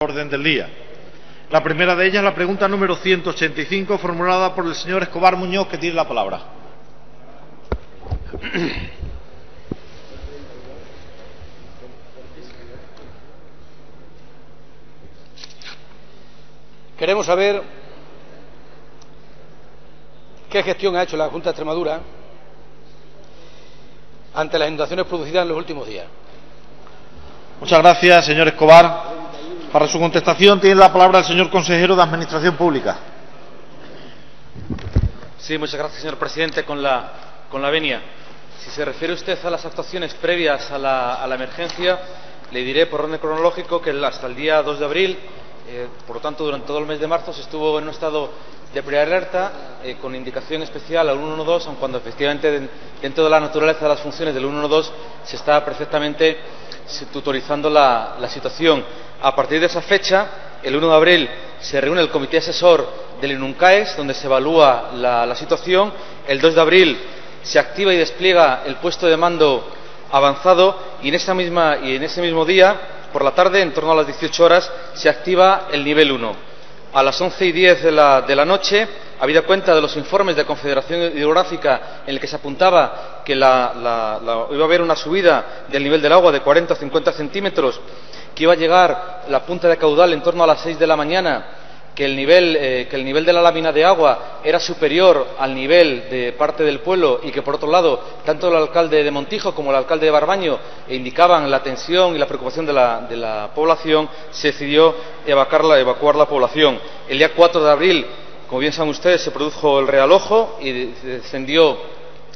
orden del día. La primera de ellas, la pregunta número 185, formulada por el señor Escobar Muñoz, que tiene la palabra. Queremos saber qué gestión ha hecho la Junta de Extremadura ante las inundaciones producidas en los últimos días. Muchas gracias, señor Escobar. Para su contestación tiene la palabra el señor consejero de Administración Pública. Sí, muchas gracias, señor presidente. Con la venia. Si se refiere usted a las actuaciones previas a la emergencia, le diré por orden cronológico que hasta el día 2 de abril, por lo tanto durante todo el mes de marzo, se estuvo en un estado de prealerta con indicación especial al 112, aun cuando efectivamente dentro de la naturaleza de las funciones del 112 se está perfectamente tutorizando la situación. A partir de esa fecha, el 1 de abril, se reúne el comité asesor del INUNCAES, donde se evalúa la situación. El 2 de abril se activa y despliega el puesto de mando avanzado y en ese mismo día, por la tarde, en torno a las 18 horas, se activa el nivel 1. A las 11:10 de la noche, habida cuenta de los informes de Confederación Hidrográfica en el que se apuntaba que iba a haber una subida del nivel del agua de 40 o 50 centímetros, que iba a llegar la punta de caudal en torno a las 6 de la mañana, que el nivel de la lámina de agua era superior al nivel de parte del pueblo y que, por otro lado, tanto el alcalde de Montijo como el alcalde de Barbaño indicaban la tensión y la preocupación de la población, se decidió evacuar la población. El día 4 de abril, como bien saben ustedes, se produjo el realojo y descendió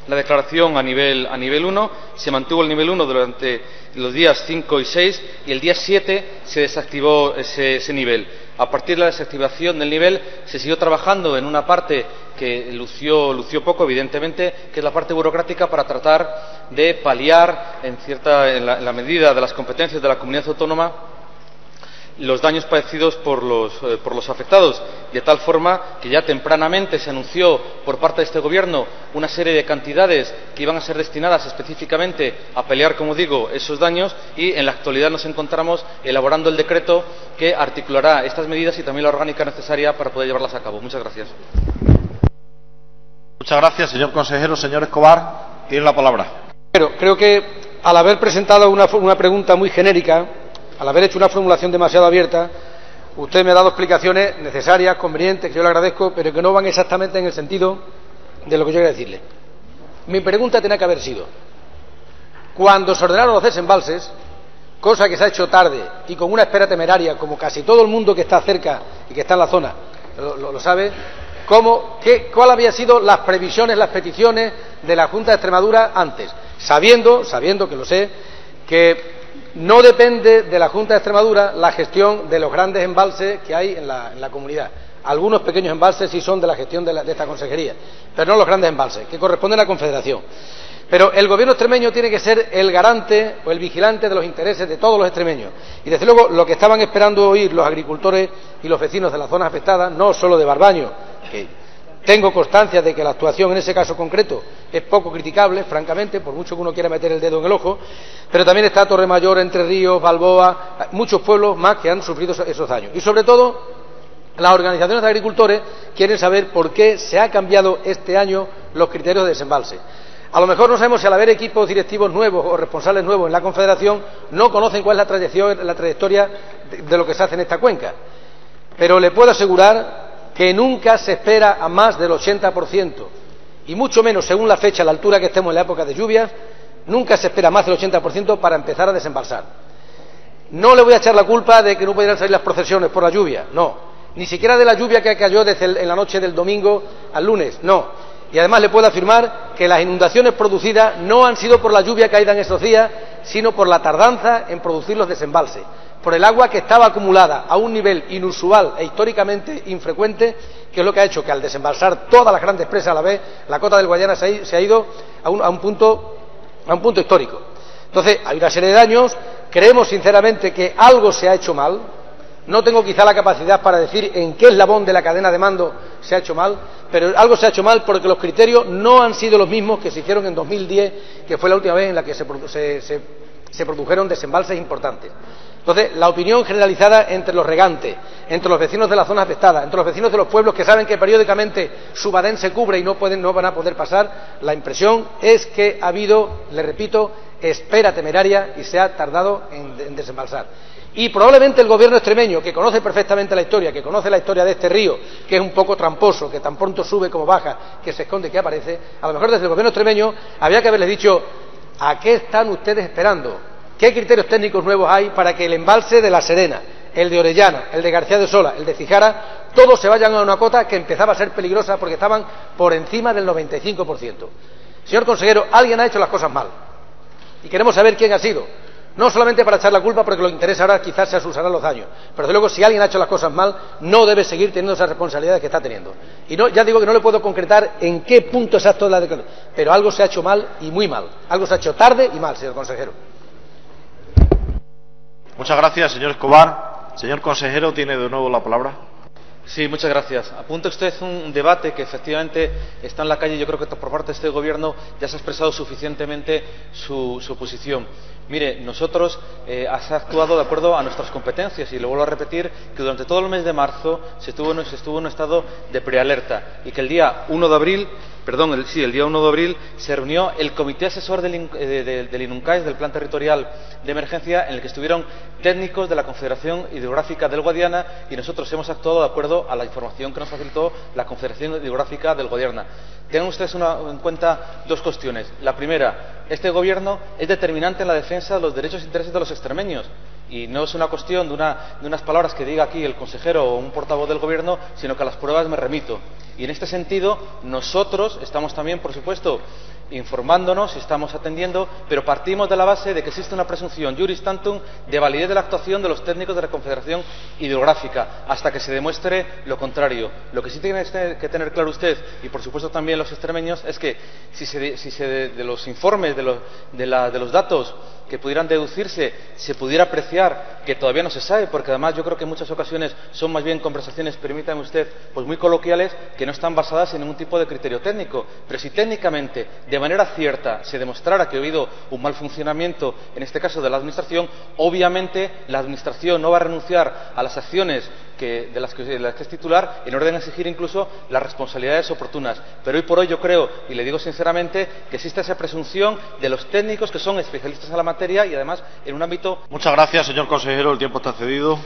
la declaración a nivel 1, se mantuvo el nivel 1 durante los días 5 y 6 y el día 7 se desactivó ese nivel. A partir de la desactivación del nivel se siguió trabajando en una parte que lució poco, evidentemente, que es la parte burocrática, para tratar de paliar en la medida de las competencias de la comunidad autónoma los daños padecidos por los afectados, de tal forma que ya tempranamente se anunció por parte de este Gobierno una serie de cantidades que iban a ser destinadas específicamente a paliar, como digo, esos daños, y en la actualidad nos encontramos elaborando el decreto que articulará estas medidas y también la orgánica necesaria para poder llevarlas a cabo. Muchas gracias. Muchas gracias, señor consejero. Señor Escobar, tiene la palabra. Creo que al haber presentado una pregunta muy genérica, al haber hecho una formulación demasiado abierta, usted me ha dado explicaciones necesarias, convenientes, que yo le agradezco, pero que no van exactamente en el sentido de lo que yo quería decirle. Mi pregunta tenía que haber sido: cuando se ordenaron los desembalses, cosa que se ha hecho tarde y con una espera temeraria, como casi todo el mundo que está cerca y que está en la zona lo sabe, ¿cuál habían sido las previsiones, las peticiones de la Junta de Extremadura antes? Sabiendo que lo sé, que no depende de la Junta de Extremadura la gestión de los grandes embalses que hay en la comunidad. Algunos pequeños embalses sí son de la gestión de esta consejería, pero no los grandes embalses, que corresponden a la Confederación. Pero el Gobierno extremeño tiene que ser el garante o el vigilante de los intereses de todos los extremeños. Y desde luego lo que estaban esperando oír los agricultores y los vecinos de las zonas afectadas, no solo de Barbaño, que tengo constancia de que la actuación en ese caso concreto es poco criticable, francamente, por mucho que uno quiera meter el dedo en el ojo, pero también está Torremayor, Entre Ríos, Balboa, muchos pueblos más que han sufrido esos daños. Y sobre todo, las organizaciones de agricultores quieren saber por qué se han cambiado este año los criterios de desembalse. A lo mejor no sabemos si, al haber equipos directivos nuevos o responsables nuevos en la Confederación, no conocen cuál es la trayectoria de lo que se hace en esta cuenca. Pero le puedo asegurar que nunca se espera a más del 80%, y mucho menos según la fecha, a la altura que estemos en la época de lluvias, nunca se espera más del 80% para empezar a desembalsar. No le voy a echar la culpa de que no pudieran salir las procesiones por la lluvia, no. Ni siquiera de la lluvia que cayó en la noche del domingo al lunes, no. Y además le puedo afirmar que las inundaciones producidas no han sido por la lluvia caída en esos días, sino por la tardanza en producir los desembalses, por el agua que estaba acumulada a un nivel inusual e históricamente infrecuente, que es lo que ha hecho que, al desembalsar todas las grandes presas a la vez, la cota del Guadiana se ha ido a un punto histórico. Entonces, hay una serie de daños. Creemos sinceramente que algo se ha hecho mal. No tengo quizá la capacidad para decir en qué eslabón de la cadena de mando se ha hecho mal, pero algo se ha hecho mal porque los criterios no han sido los mismos que se hicieron en 2010, que fue la última vez en la que se produjeron desembalses importantes. Entonces, la opinión generalizada entre los regantes, entre los vecinos de las zonas afectadas, entre los vecinos de los pueblos que saben que periódicamente su badén se cubre y no van a poder pasar, la impresión es que ha habido, le repito, espera temeraria y se ha tardado en desembalsar. Y probablemente el gobierno extremeño, que conoce perfectamente la historia, que conoce la historia de este río, que es un poco tramposo, que tan pronto sube como baja, que se esconde que aparece, a lo mejor desde el gobierno extremeño había que haberles dicho: ¿a qué están ustedes esperando? ¿Qué criterios técnicos nuevos hay para que el embalse de La Serena, el de Orellana, el de García de Sola, el de Cijara, todos se vayan a una cota que empezaba a ser peligrosa porque estaban por encima del 95%? Señor consejero, alguien ha hecho las cosas mal y queremos saber quién ha sido. No solamente para echar la culpa, porque lo que interesa ahora quizás se asusarán los daños, pero desde luego si alguien ha hecho las cosas mal, no debe seguir teniendo esas responsabilidades que está teniendo. Y no, ya digo que no le puedo concretar en qué punto exacto de la declaración, pero algo se ha hecho mal y muy mal. Algo se ha hecho tarde y mal, señor consejero. Muchas gracias, señor Escobar. Señor consejero, tiene de nuevo la palabra. Sí, muchas gracias. Apunta usted un debate que efectivamente está en la calle. Yo creo que por parte de este Gobierno ya se ha expresado suficientemente su posición. Mire, nosotros se ha actuado de acuerdo a nuestras competencias y le vuelvo a repetir que durante todo el mes de marzo se estuvo en un estado de prealerta y que el día 1 de abril se reunió el Comité Asesor del INUNCAES, del Plan Territorial de Emergencia, en el que estuvieron técnicos de la Confederación Hidrográfica del Guadiana y nosotros hemos actuado de acuerdo a la información que nos facilitó la Confederación Hidrográfica del Guadiana. Tengan ustedes en cuenta dos cuestiones. La primera, este Gobierno es determinante en la defensa de los derechos e intereses de los extremeños. Y no es una cuestión de unas palabras que diga aquí el consejero o un portavoz del Gobierno, sino que a las pruebas me remito. Y en este sentido, nosotros estamos también, por supuesto, informándonos y estamos atendiendo, pero partimos de la base de que existe una presunción juris tantum de validez de la actuación de los técnicos de la Confederación Hidrográfica, hasta que se demuestre lo contrario. Lo que sí tiene que tener claro usted, y por supuesto también los extremeños, es que de los informes, de los datos que pudieran deducirse, se pudiera apreciar que todavía no se sabe, porque además yo creo que en muchas ocasiones son más bien conversaciones, permítame usted, pues muy coloquiales, que no están basadas en ningún tipo de criterio técnico. Pero si técnicamente, de manera cierta, se demostrara que ha habido un mal funcionamiento, en este caso de la Administración, obviamente la Administración no va a renunciar a las acciones de las que es titular, en orden a exigir incluso las responsabilidades oportunas. Pero hoy por hoy yo creo, y le digo sinceramente, que existe esa presunción de los técnicos que son especialistas en la materia y además en un ámbito... Muchas gracias, señor consejero. El tiempo está cedido.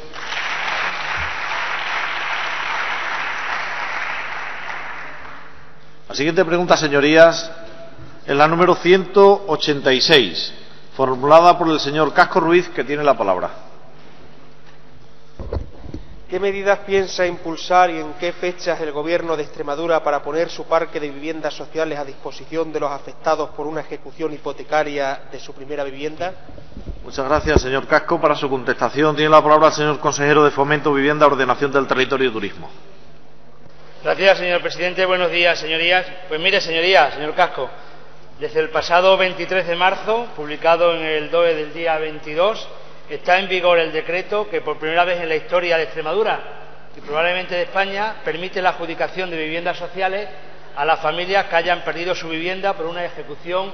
La siguiente pregunta, señorías, es la número 186, formulada por el señor Casco Ruiz, que tiene la palabra. ¿Qué medidas piensa impulsar y en qué fechas el Gobierno de Extremadura para poner su parque de viviendas sociales a disposición de los afectados por una ejecución hipotecaria de su primera vivienda? Muchas gracias, señor Casco. Para su contestación tiene la palabra el señor consejero de Fomento, Vivienda, Ordenación del Territorio y Turismo. Gracias, señor presidente. Buenos días, señorías. Pues mire, señorías, señor Casco, desde el pasado 23 de marzo, publicado en el DOE del día 22, está en vigor el decreto que por primera vez en la historia de Extremadura y probablemente de España permite la adjudicación de viviendas sociales a las familias que hayan perdido su vivienda por una ejecución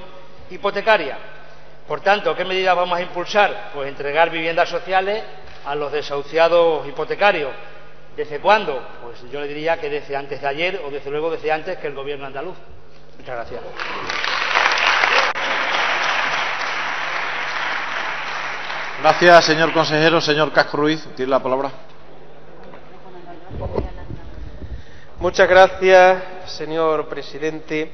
hipotecaria. Por tanto, ¿qué medidas vamos a impulsar? Pues entregar viviendas sociales a los desahuciados hipotecarios. ¿Desde cuándo? Pues yo le diría que desde antes de ayer o desde luego desde antes que el Gobierno andaluz. Muchas gracias. Gracias, señor consejero. Señor Casco Ruiz, tiene la palabra. Muchas gracias, señor presidente.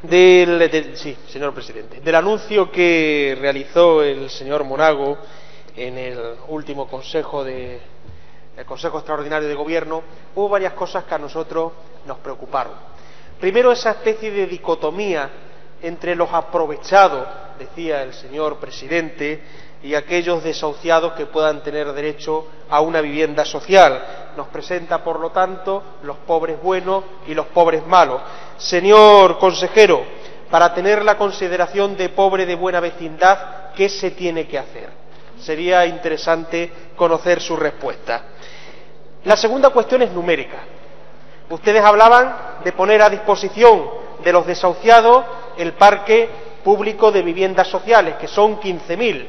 Señor presidente, del anuncio que realizó el señor Monago en el último Consejo Extraordinario de Gobierno, hubo varias cosas que a nosotros nos preocuparon. Primero, esa especie de dicotomía entre los aprovechados, decía el señor presidente, y aquellos desahuciados que puedan tener derecho a una vivienda social. Nos presenta, por lo tanto, los pobres buenos y los pobres malos. Señor consejero, para tener la consideración de pobre de buena vecindad, ¿qué se tiene que hacer? Sería interesante conocer su respuesta. La segunda cuestión es numérica. Ustedes hablaban de poner a disposición de los desahuciados el parque público de viviendas sociales, que son 15.000.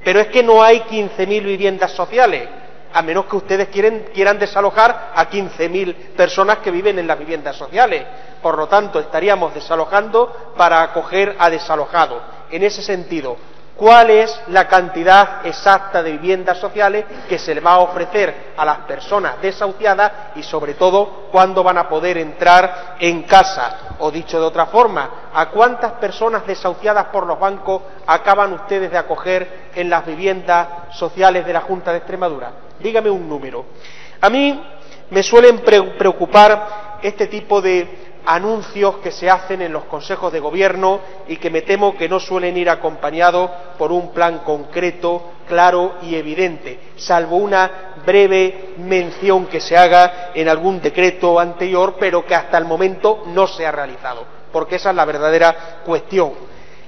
Pero es que no hay 15.000 viviendas sociales, a menos que ustedes quieran desalojar a 15.000 personas que viven en las viviendas sociales. Por lo tanto, estaríamos desalojando para acoger a desalojados. En ese sentido, ¿cuál es la cantidad exacta de viviendas sociales que se le va a ofrecer a las personas desahuciadas y, sobre todo, cuándo van a poder entrar en casa? O dicho de otra forma, ¿a cuántas personas desahuciadas por los bancos acaban ustedes de acoger en las viviendas sociales de la Junta de Extremadura? Dígame un número. A mí me suelen preocupar este tipo de anuncios que se hacen en los consejos de gobierno y que me temo que no suelen ir acompañados por un plan concreto, claro y evidente, salvo una breve mención que se haga en algún decreto anterior, pero que hasta el momento no se ha realizado, porque esa es la verdadera cuestión.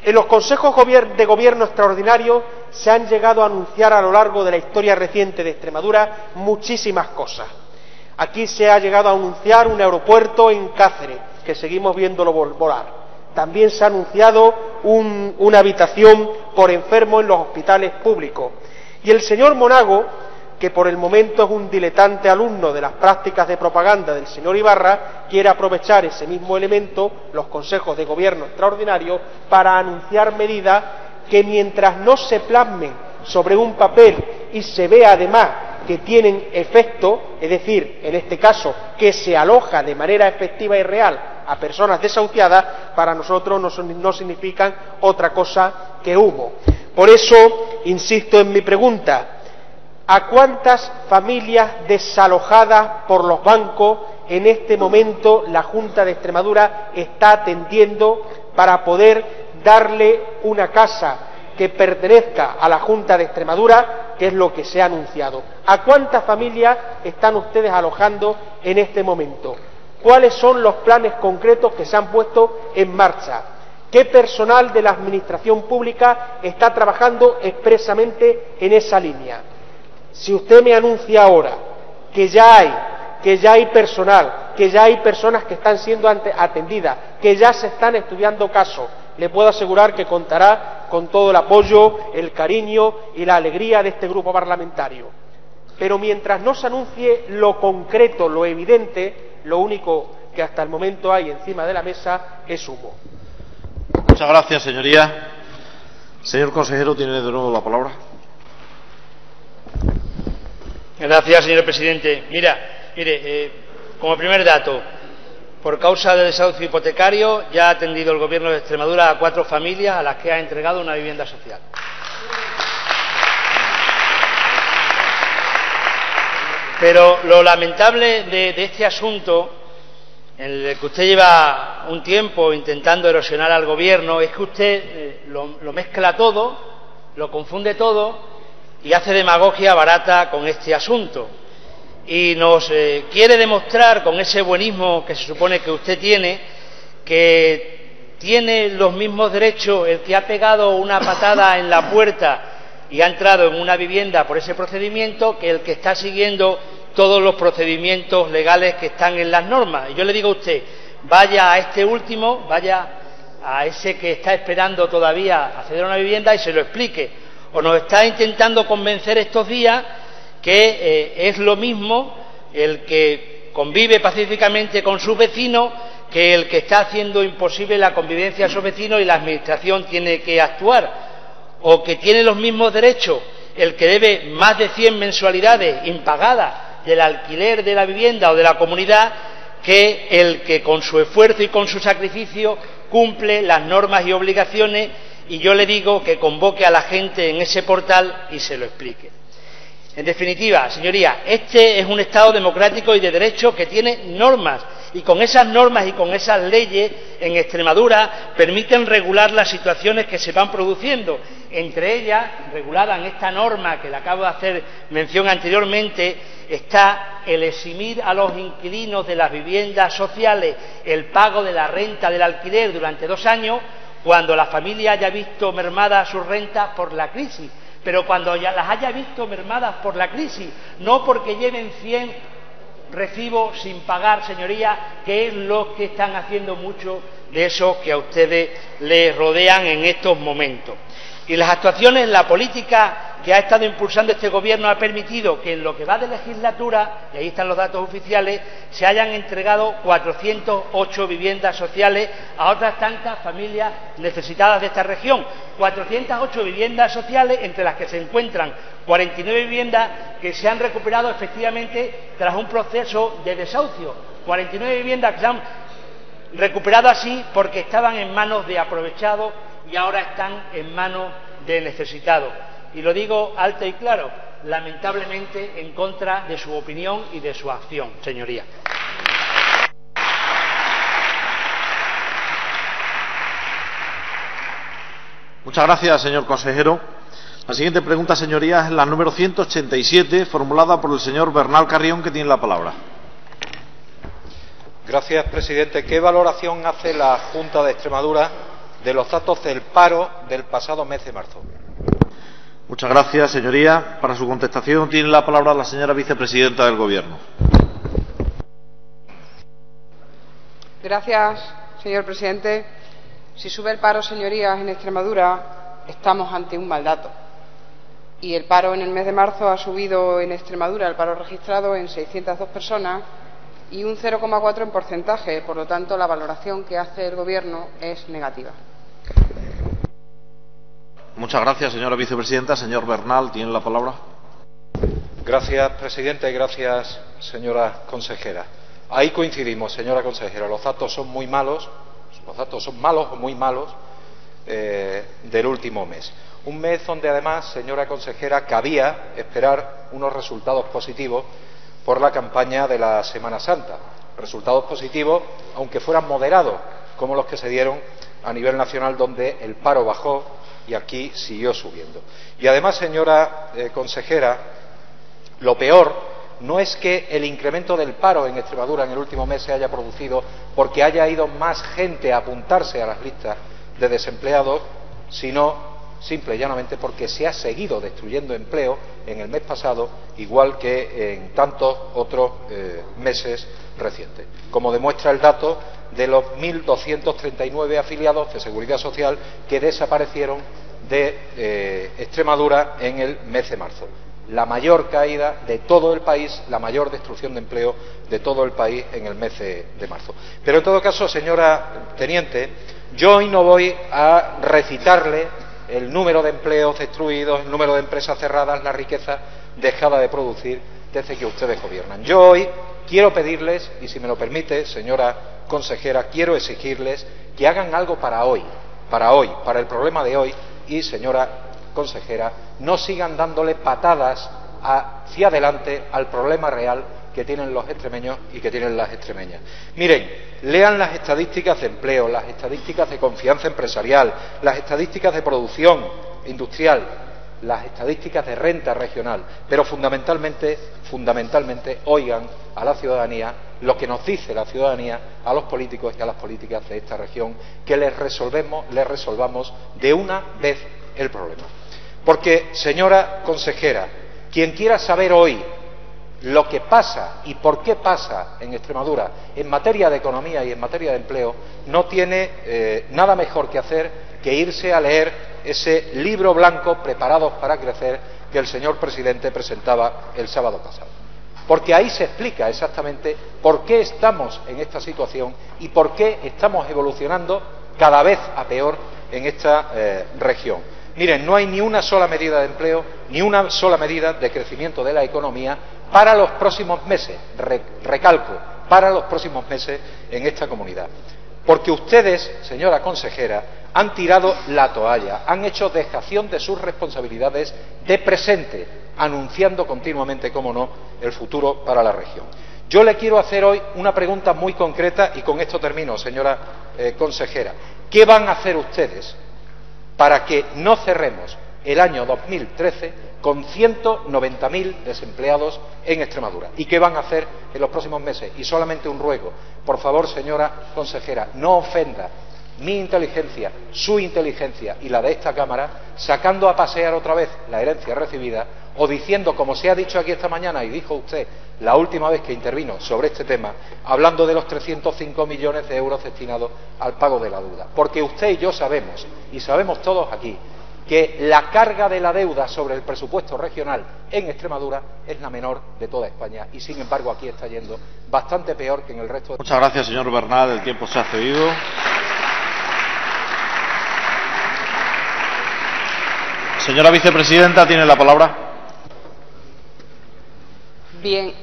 En los consejos de gobierno extraordinarios se han llegado a anunciar a lo largo de la historia reciente de Extremadura muchísimas cosas. Aquí se ha llegado a anunciar un aeropuerto en Cáceres, que seguimos viéndolo volar. También se ha anunciado una habitación por enfermo en los hospitales públicos. Y el señor Monago, que por el momento es un diletante alumno de las prácticas de propaganda del señor Ibarra, quiere aprovechar ese mismo elemento, los consejos de gobierno extraordinarios, para anunciar medidas que, mientras no se plasmen sobre un papel y se vea además que tienen efecto, es decir, en este caso, que se aloja de manera efectiva y real a personas desahuciadas, para nosotros no significan otra cosa que humo. Por eso, insisto en mi pregunta, ¿a cuántas familias desalojadas por los bancos en este momento la Junta de Extremadura está atendiendo para poder darle una casa que pertenezca a la Junta de Extremadura, que es lo que se ha anunciado? ¿A cuántas familias están ustedes alojando en este momento? ¿Cuáles son los planes concretos que se han puesto en marcha? ¿Qué personal de la Administración Pública está trabajando expresamente en esa línea? Si usted me anuncia ahora que ya hay personal, que ya hay personas que están siendo atendidas, que ya se están estudiando casos, le puedo asegurar que contará con todo el apoyo, el cariño y la alegría de este grupo parlamentario. Pero mientras no se anuncie lo concreto, lo evidente, lo único que hasta el momento hay encima de la mesa es humo. Muchas gracias, señoría. Señor consejero, tiene de nuevo la palabra. Gracias, señor presidente. Mire, como primer dato, por causa del desahucio hipotecario, ya ha atendido el Gobierno de Extremadura a 4 familias a las que ha entregado una vivienda social. Pero lo lamentable de este asunto, en el que usted lleva un tiempo intentando erosionar al Gobierno, es que usted lo mezcla todo, lo confunde todo y hace demagogia barata con este asunto. Y nos quiere demostrar, con ese buenismo que se supone que usted tiene, que tiene los mismos derechos el que ha pegado una patada en la puerta y ha entrado en una vivienda por ese procedimiento que el que está siguiendo todos los procedimientos legales que están en las normas. Y yo le digo a usted, vaya a este último, vaya a ese que está esperando todavía acceder a una vivienda y se lo explique. O nos está intentando convencer estos días que es lo mismo el que convive pacíficamente con sus vecinos que el que está haciendo imposible la convivencia de sus vecinos y la Administración tiene que actuar, o que tiene los mismos derechos el que debe más de 100 mensualidades impagadas del alquiler de la vivienda o de la comunidad que el que con su esfuerzo y con su sacrificio cumple las normas y obligaciones. Y yo le digo que convoque a la gente en ese portal y se lo explique. En definitiva, señorías, este es un Estado democrático y de derecho que tiene normas, y con esas normas y con esas leyes en Extremadura permiten regular las situaciones que se van produciendo. Entre ellas, regulada en esta norma que le acabo de hacer mención anteriormente, está el eximir a los inquilinos de las viviendas sociales el pago de la renta del alquiler durante 2 años, cuando la familia haya visto mermadas sus rentas por la crisis. Pero cuando ya las haya visto mermadas por la crisis, no porque lleven 100 recibos sin pagar, señorías, que es lo que están haciendo muchos de esos que a ustedes les rodean en estos momentos. Y las actuaciones, la política que ha estado impulsando este Gobierno ha permitido que en lo que va de legislatura, y ahí están los datos oficiales, se hayan entregado 408 viviendas sociales a otras tantas familias necesitadas de esta región. 408 viviendas sociales, entre las que se encuentran 49 viviendas que se han recuperado efectivamente tras un proceso de desahucio. 49 viviendas que se han recuperado así porque estaban en manos de aprovechados y ahora están en manos de necesitados. Y lo digo alto y claro, lamentablemente en contra de su opinión y de su acción, señoría. Muchas gracias, señor consejero. La siguiente pregunta, señorías, es la número 187, formulada por el señor Bernal Carrión, que tiene la palabra. Gracias, presidente. ¿Qué valoración hace la Junta de Extremadura de los datos del paro del pasado mes de marzo? Muchas gracias, señoría. Para su contestación tiene la palabra la señora vicepresidenta del Gobierno. Gracias, señor presidente. Si sube el paro, señorías, en Extremadura, estamos ante un mal dato. Y el paro en el mes de marzo ha subido en Extremadura, el paro registrado, en 602 personas y un 0,4 en porcentaje. Por lo tanto, la valoración que hace el Gobierno es negativa. Muchas gracias, señora vicepresidenta. Señor Bernal, tiene la palabra. Gracias, presidente, y gracias, señora consejera. Ahí coincidimos, señora consejera. Los datos son muy malos, los datos son malos o muy malos del último mes. Un mes donde, además, señora consejera, cabía esperar unos resultados positivos por la campaña de la Semana Santa. Resultados positivos, aunque fueran moderados, como los que se dieron a nivel nacional, donde el paro bajó y aquí siguió subiendo. Y además, señora consejera, lo peor no es que el incremento del paro en Extremadura en el último mes se haya producido porque haya ido más gente a apuntarse a las listas de desempleados, sino simple y llanamente porque se ha seguido destruyendo empleo en el mes pasado, igual que en tantos otros meses recientes, como demuestra el dato de los 1.239 afiliados de Seguridad Social que desaparecieron de Extremadura en el mes de marzo. La mayor caída de todo el país, la mayor destrucción de empleo de todo el país en el mes de marzo. Pero en todo caso, señora teniente, yo hoy no voy a recitarle el número de empleos destruidos, el número de empresas cerradas, la riqueza dejada de producir desde que ustedes gobiernan. Yo hoy quiero pedirles, y si me lo permite, señora consejera, quiero exigirles que hagan algo para hoy, para el problema de hoy, y, señora consejera, no sigan dándole patadas hacia adelante al problema real que tienen los extremeños y que tienen las extremeñas. Miren, lean las estadísticas de empleo, las estadísticas de confianza empresarial, las estadísticas de producción industrial, las estadísticas de renta regional, pero fundamentalmente oigan a la ciudadanía lo que nos dice la ciudadanía a los políticos y a las políticas de esta región, que les resolvamos de una vez el problema. Porque, señora consejera, quien quiera saber hoy lo que pasa y por qué pasa en Extremadura en materia de economía y en materia de empleo, no tiene nada mejor que hacer que irse a leer ese libro blanco Preparados para Crecer que el señor presidente presentaba el sábado pasado. Porque ahí se explica exactamente por qué estamos en esta situación y por qué estamos evolucionando cada vez a peor en esta región. Miren, no hay ni una sola medida de empleo, ni una sola medida de crecimiento de la economía para los próximos meses, recalco, para los próximos meses en esta comunidad. Porque ustedes, señora consejera, han tirado la toalla, han hecho dejación de sus responsabilidades de presente, anunciando continuamente, cómo no, el futuro para la región. Yo le quiero hacer hoy una pregunta muy concreta y con esto termino, señora consejera. ¿Qué van a hacer ustedes para que no cerremos el año 2013 con 190.000 desempleados en Extremadura? ¿Y qué van a hacer en los próximos meses? Y solamente un ruego, por favor, señora consejera, no ofenda mi inteligencia, su inteligencia y la de esta Cámara, sacando a pasear otra vez la herencia recibida o diciendo, como se ha dicho aquí esta mañana y dijo usted la última vez que intervino sobre este tema, hablando de los 305 millones de euros destinados al pago de la deuda. Porque usted y yo sabemos, y sabemos todos aquí, que la carga de la deuda sobre el presupuesto regional en Extremadura es la menor de toda España y, sin embargo, aquí está yendo bastante peor que en el resto de... Muchas gracias, señor Bernal. El tiempo se ha cedido. Señora vicepresidenta, tiene la palabra. Bien,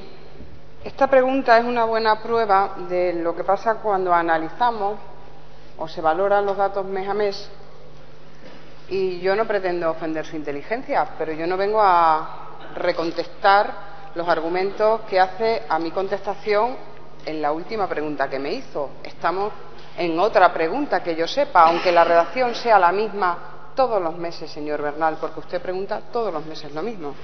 esta pregunta es una buena prueba de lo que pasa cuando analizamos o se valoran los datos mes a mes. Y yo no pretendo ofender su inteligencia, pero yo no vengo a recontestar los argumentos que hace a mi contestación en la última pregunta que me hizo. Estamos en otra pregunta que yo sepa, aunque la redacción sea la misma todos los meses, señor Bernal, porque usted pregunta todos los meses lo mismo.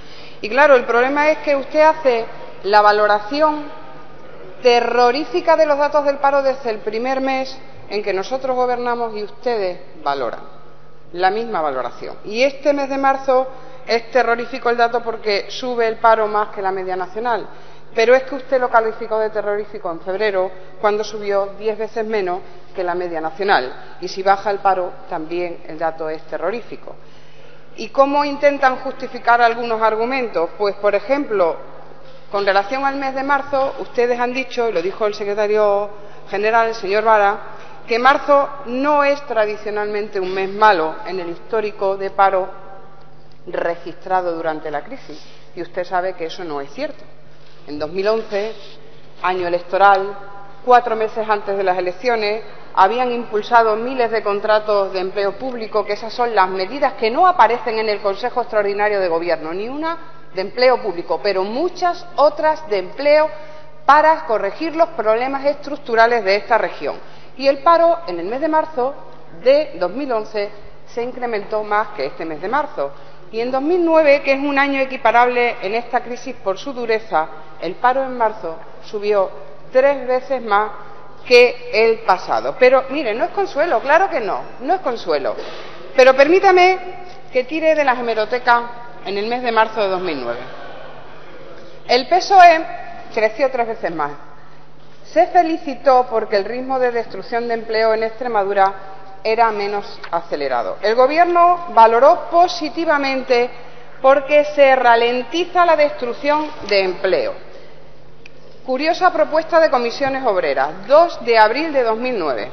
Y claro, el problema es que usted hace la valoración terrorífica de los datos del paro desde el primer mes en que nosotros gobernamos y ustedes valoran la misma valoración. Y este mes de marzo es terrorífico el dato porque sube el paro más que la media nacional. Pero es que usted lo calificó de terrorífico en febrero, cuando subió 10 veces menos que la media nacional. Y si baja el paro, también el dato es terrorífico. ¿Y cómo intentan justificar algunos argumentos? Pues, por ejemplo, con relación al mes de marzo, ustedes han dicho, y lo dijo el secretario general, el señor Vara, que marzo no es tradicionalmente un mes malo en el histórico de paro registrado durante la crisis. Y usted sabe que eso no es cierto. En 2011, año electoral, 4 meses antes de las elecciones, habían impulsado miles de contratos de empleo público, que esas son las medidas que no aparecen en el Consejo Extraordinario de Gobierno, ni una de empleo público, pero muchas otras de empleo para corregir los problemas estructurales de esta región. Y el paro en el mes de marzo de 2011 se incrementó más que este mes de marzo. Y en 2009, que es un año equiparable en esta crisis por su dureza, el paro en marzo subió 3 veces más que el pasado. Pero, mire, no es consuelo, claro que no, no es consuelo. Pero permítame que tire de la hemeroteca en el mes de marzo de 2009. El PSOE creció 3 veces más. Se felicitó porque el ritmo de destrucción de empleo en Extremadura era menos acelerado. El Gobierno valoró positivamente porque se ralentiza la destrucción de empleo. Curiosa propuesta de Comisiones Obreras, 2 de abril de 2009.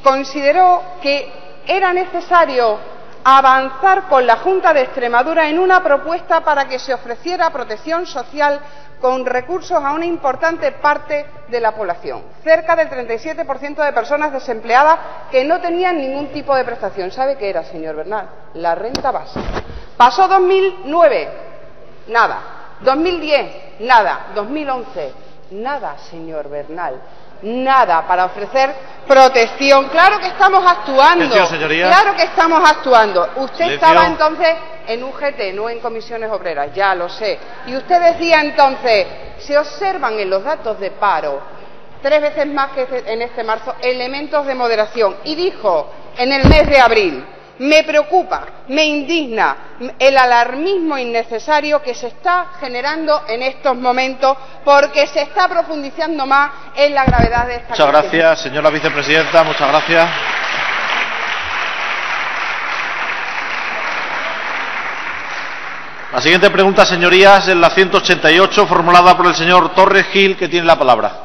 Consideró que era necesario avanzar con la Junta de Extremadura en una propuesta para que se ofreciera protección social con recursos a una importante parte de la población, cerca del 37% de personas desempleadas que no tenían ningún tipo de prestación. ¿Sabe qué era, señor Bernal? La renta básica. Pasó 2009, nada. 2010, nada. 2011, nada, señor Bernal. Nada para ofrecer protección. Claro que estamos actuando. Claro que estamos actuando. Usted estaba entonces en UGT, no en Comisiones Obreras, ya lo sé. Y usted decía entonces, se observan en los datos de paro 3 veces más que en este marzo elementos de moderación. Y dijo en el mes de abril, me preocupa, me indigna el alarmismo innecesario que se está generando en estos momentos porque se está profundizando más en la gravedad de esta crisis. Muchas gracias, señora vicepresidenta. Muchas gracias. La siguiente pregunta, señorías, es la 188, formulada por el señor Torres Gil, que tiene la palabra.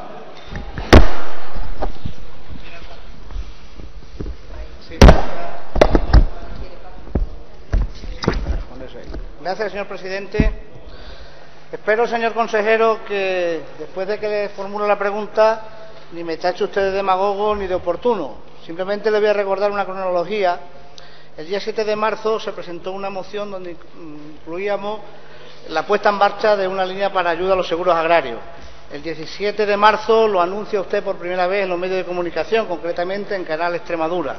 Gracias, señor presidente. Espero, señor consejero, que después de que le formulo la pregunta ni me tache usted de demagogo ni de oportuno. Simplemente le voy a recordar una cronología. El día 7 de marzo se presentó una moción donde incluíamos la puesta en marcha de una línea para ayuda a los seguros agrarios. El 17 de marzo lo anuncia usted por primera vez en los medios de comunicación, concretamente en Canal Extremadura.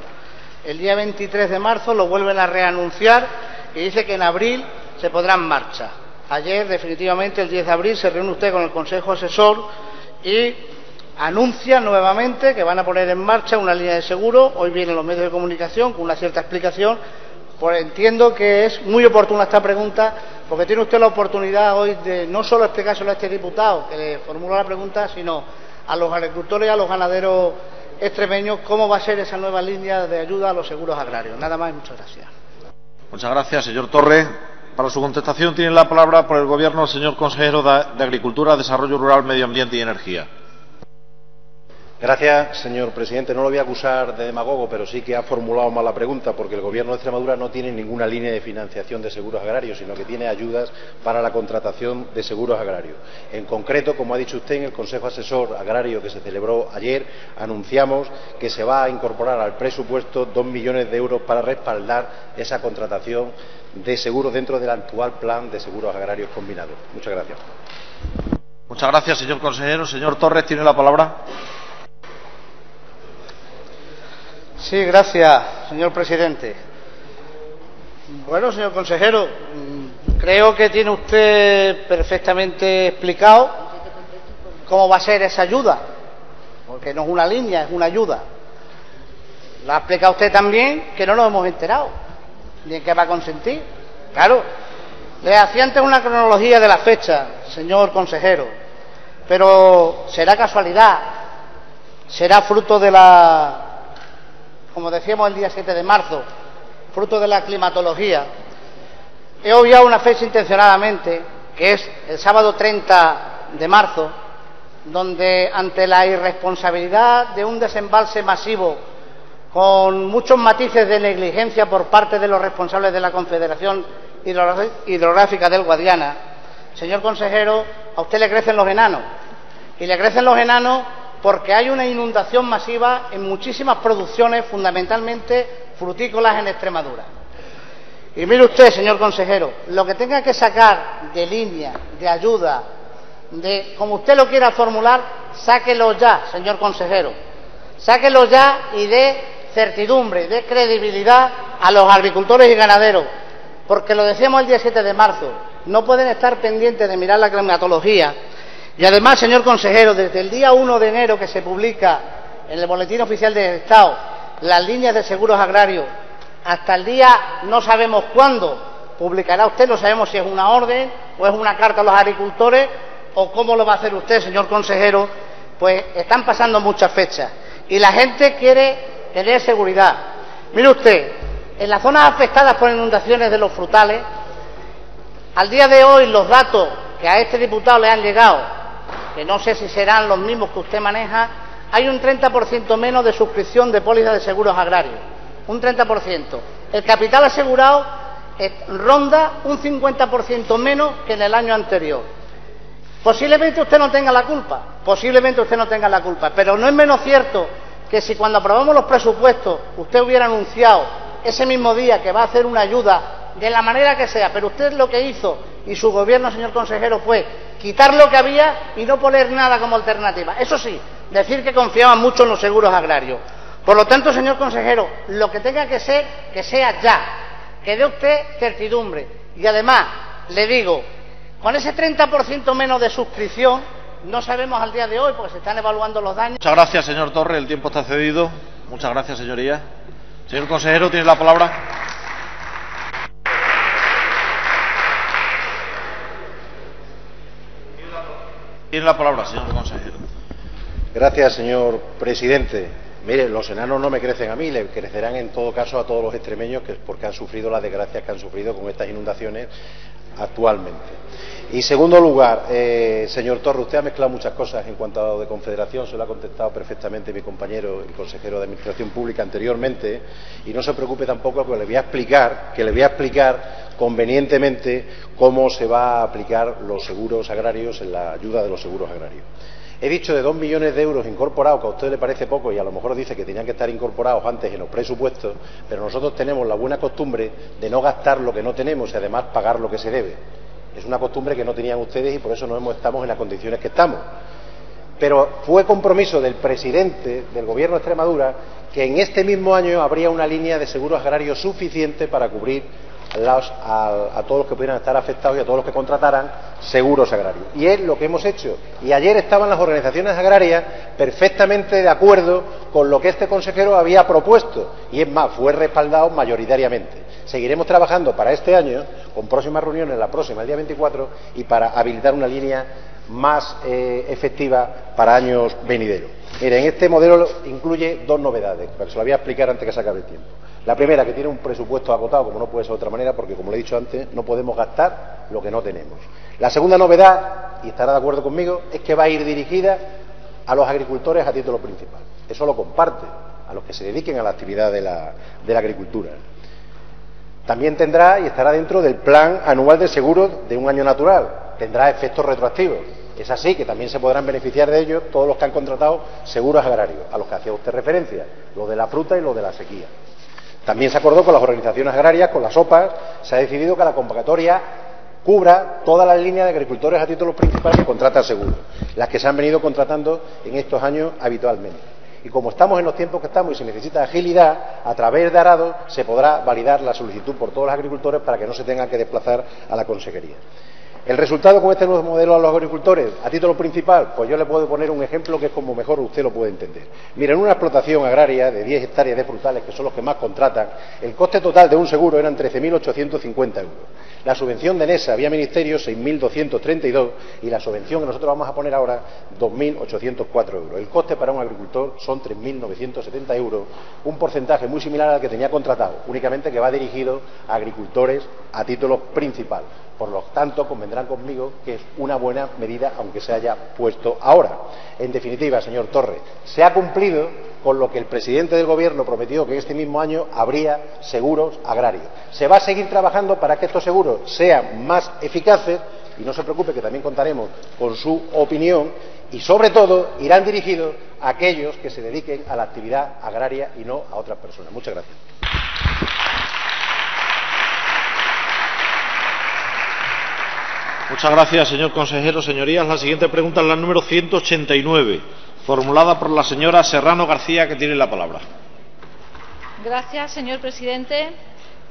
El día 23 de marzo lo vuelven a reanunciar y dice que en abril se pondrá en marcha. Ayer, definitivamente, el 10 de abril, se reúne usted con el Consejo Asesor y anuncia nuevamente que van a poner en marcha una línea de seguro. Hoy vienen los medios de comunicación con una cierta explicación. Pues entiendo que es muy oportuna esta pregunta, porque tiene usted la oportunidad hoy de no solo explicárselo a este diputado que le formuló la pregunta, sino a los agricultores y a los ganaderos extremeños cómo va a ser esa nueva línea de ayuda a los seguros agrarios. Nada más y muchas gracias. Muchas gracias, señor Torres. Para su contestación tiene la palabra por el Gobierno el señor consejero de Agricultura, Desarrollo Rural, Medio Ambiente y Energía. Gracias, señor presidente. No lo voy a acusar de demagogo, pero sí que ha formulado mal la pregunta, porque el Gobierno de Extremadura no tiene ninguna línea de financiación de seguros agrarios, sino que tiene ayudas para la contratación de seguros agrarios. En concreto, como ha dicho usted, en el Consejo Asesor Agrario que se celebró ayer, anunciamos que se va a incorporar al presupuesto 2 millones de euros para respaldar esa contratación de seguros dentro del actual plan de seguros agrarios combinados. Muchas gracias. Muchas gracias, señor consejero. Señor Torres, tiene la palabra. Sí, gracias, señor presidente. Bueno, señor consejero, creo que tiene usted perfectamente explicado cómo va a ser esa ayuda, porque no es una línea, es una ayuda. Lo ha explicado usted también, que no nos hemos enterado, ni en qué va a consentir. Claro, le hacía antes una cronología de la fecha, señor consejero, pero será casualidad, será fruto de la, como decíamos el día 7 de marzo, fruto de la climatología. He obviado una fecha intencionadamente, que es el sábado 30 de marzo, donde ante la irresponsabilidad de un desembalse masivo con muchos matices de negligencia por parte de los responsables de la Confederación Hidrográfica del Guadiana, señor consejero, a usted le crecen los enanos. Y le crecen los enanos porque hay una inundación masiva en muchísimas producciones, fundamentalmente frutícolas en Extremadura. Y mire usted, señor consejero, lo que tenga que sacar de línea, de ayuda, de como usted lo quiera formular, sáquelo ya, señor consejero. Sáquelo ya y dé certidumbre, dé credibilidad a los agricultores y ganaderos, porque lo decíamos el día 7 de marzo, no pueden estar pendientes de mirar la climatología. Y además, señor consejero, desde el día 1 de enero que se publica en el Boletín Oficial del Estado las líneas de seguros agrarios, hasta el día no sabemos cuándo publicará usted, no sabemos si es una orden o es una carta a los agricultores o cómo lo va a hacer usted, señor consejero, pues están pasando muchas fechas y la gente quiere tener seguridad. Mire usted, en las zonas afectadas por inundaciones de los frutales, al día de hoy los datos que a este diputado le han llegado, que no sé si serán los mismos que usted maneja, hay un 30% menos de suscripción de pólizas de seguros agrarios, un 30%. El capital asegurado ronda un 50% menos que en el año anterior. Posiblemente usted no tenga la culpa, pero no es menos cierto que si cuando aprobamos los presupuestos usted hubiera anunciado ese mismo día que va a hacer una ayuda de la manera que sea, pero usted lo que hizo y su gobierno, señor consejero, fue quitar lo que había y no poner nada como alternativa. Eso sí, decir que confiaban mucho en los seguros agrarios. Por lo tanto, señor consejero, lo que tenga que ser, que sea ya, que dé usted certidumbre. Y además, le digo, con ese 30% menos de suscripción, no sabemos al día de hoy, porque se están evaluando los daños. Muchas gracias, señor Torres, el tiempo está cedido. Muchas gracias, señoría. Señor consejero, tiene la palabra. Tiene la palabra, señor consejero. Gracias, señor presidente. Mire, los enanos no me crecen a mí, le crecerán en todo caso a todos los extremeños, que es porque han sufrido las desgracias que han sufrido con estas inundaciones actualmente. Y en segundo lugar, señor Torres, usted ha mezclado muchas cosas en cuanto a lo de confederación, se lo ha contestado perfectamente mi compañero, el consejero de Administración Pública anteriormente, y no se preocupe tampoco, que le voy a explicar convenientemente cómo se va a aplicar los seguros agrarios en la ayuda de los seguros agrarios. He dicho de 2 millones de euros incorporados, que a usted le parece poco y a lo mejor dice que tenían que estar incorporados antes en los presupuestos, pero nosotros tenemos la buena costumbre de no gastar lo que no tenemos y además pagar lo que se debe. Es una costumbre que no tenían ustedes y por eso no estamos en las condiciones que estamos. Pero fue compromiso del presidente del Gobierno de Extremadura que en este mismo año habría una línea de seguros agrarios suficiente para cubrir a todos los que pudieran estar afectados y a todos los que contrataran seguros agrarios. Y es lo que hemos hecho. Y ayer estaban las organizaciones agrarias perfectamente de acuerdo con lo que este consejero había propuesto. Y es más, fue respaldado mayoritariamente. Seguiremos trabajando para este año, con próximas reuniones, la próxima, el día 24, y para habilitar una línea más efectiva para años venideros. Miren, este modelo incluye dos novedades, pero se lo voy a explicar antes que se acabe el tiempo. La primera, que tiene un presupuesto agotado, como no puede ser de otra manera, porque, como le he dicho antes, no podemos gastar lo que no tenemos. La segunda novedad, y estará de acuerdo conmigo, es que va a ir dirigida a los agricultores a título principal. Eso lo comparte, a los que se dediquen a la actividad de la agricultura. También tendrá y estará dentro del plan anual de seguros de un año natural. Tendrá efectos retroactivos. Es así que también se podrán beneficiar de ellos todos los que han contratado seguros agrarios, a los que hacía usted referencia, los de la fruta y los de la sequía. También se acordó con las organizaciones agrarias, con las OPAs, se ha decidido que la convocatoria cubra todas las líneas de agricultores a título principal que contratan seguros, las que se han venido contratando en estos años habitualmente. Y como estamos en los tiempos que estamos y se necesita agilidad, a través de Arado se podrá validar la solicitud por todos los agricultores para que no se tengan que desplazar a la consejería. ¿El resultado con este nuevo modelo a los agricultores a título principal? Pues yo le puedo poner un ejemplo que es como mejor usted lo puede entender. Miren, una explotación agraria de 10 hectáreas de frutales, que son los que más contratan, el coste total de un seguro eran 13.850 euros. La subvención de NESA vía Ministerio, 6.232, y la subvención que nosotros vamos a poner ahora, 2.804 euros. El coste para un agricultor son 3.970 euros, un porcentaje muy similar al que tenía contratado, únicamente que va dirigido a agricultores a título principal. Por lo tanto, convendrán conmigo que es una buena medida, aunque se haya puesto ahora. En definitiva, señor Torre, se ha cumplido con lo que el presidente del Gobierno prometió, que este mismo año habría seguros agrarios. Se va a seguir trabajando para que estos seguros sean más eficaces y no se preocupe, que también contaremos con su opinión y, sobre todo, irán dirigidos a aquellos que se dediquen a la actividad agraria y no a otras personas. Muchas gracias. Muchas gracias, señor consejero. Señorías, la siguiente pregunta es la número 189, formulada por la señora Serrano García, que tiene la palabra. Gracias, señor presidente.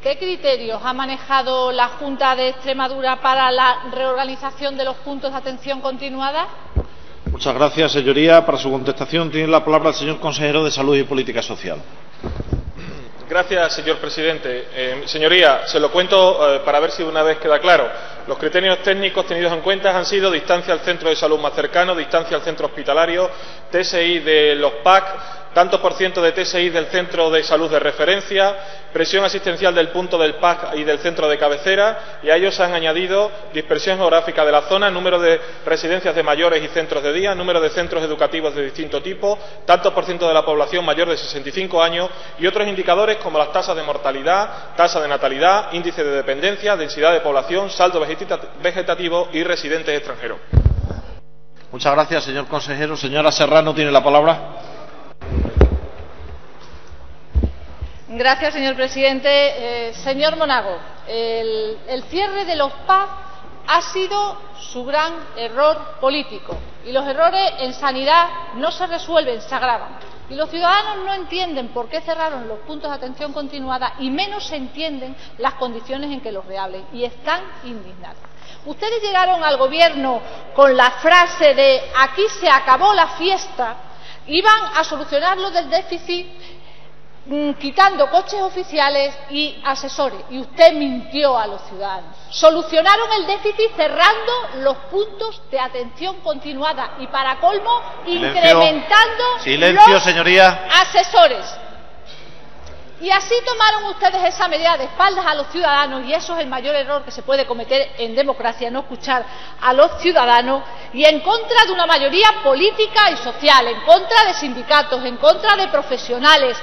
¿Qué criterios ha manejado la Junta de Extremadura para la reorganización de los puntos de atención continuada? Muchas gracias, señoría. Para su contestación tiene la palabra el señor consejero de Salud y Política Social. Gracias, señor presidente. Señoría, se lo cuento para ver si de una vez queda claro. Los criterios técnicos tenidos en cuenta han sido distancia al centro de salud más cercano, distancia al centro hospitalario, TSI de los PAC, tanto por ciento de TSI del centro de salud de referencia, presión asistencial del punto del PAC y del centro de cabecera, y a ellos se han añadido dispersión geográfica de la zona, número de residencias de mayores y centros de día, número de centros educativos de distinto tipo, tanto por ciento de la población mayor de 65 años y otros indicadores como las tasas de mortalidad, tasa de natalidad, índice de dependencia, densidad de población, saldo vegetativo y residentes extranjeros. Muchas gracias, señor consejero. Señora Serrano tiene la palabra. Gracias, señor presidente. Señor Monago, el cierre de los PAC ha sido su gran error político y los errores en sanidad no se resuelven, se agravan. Y los ciudadanos no entienden por qué cerraron los puntos de atención continuada y menos se entienden las condiciones en que los reabren y están indignados. Ustedes llegaron al gobierno con la frase de aquí se acabó la fiesta, iban a solucionar lo del déficit quitando coches oficiales y asesores, y usted mintió a los ciudadanos. Solucionaron el déficit cerrando los puntos de atención continuada y, para colmo, incrementando los señoría. asesores. Y así tomaron ustedes esa medida de espaldas a los ciudadanos, y eso es el mayor error que se puede cometer en democracia, no escuchar a los ciudadanos, y en contra de una mayoría política y social, en contra de sindicatos, en contra de profesionales,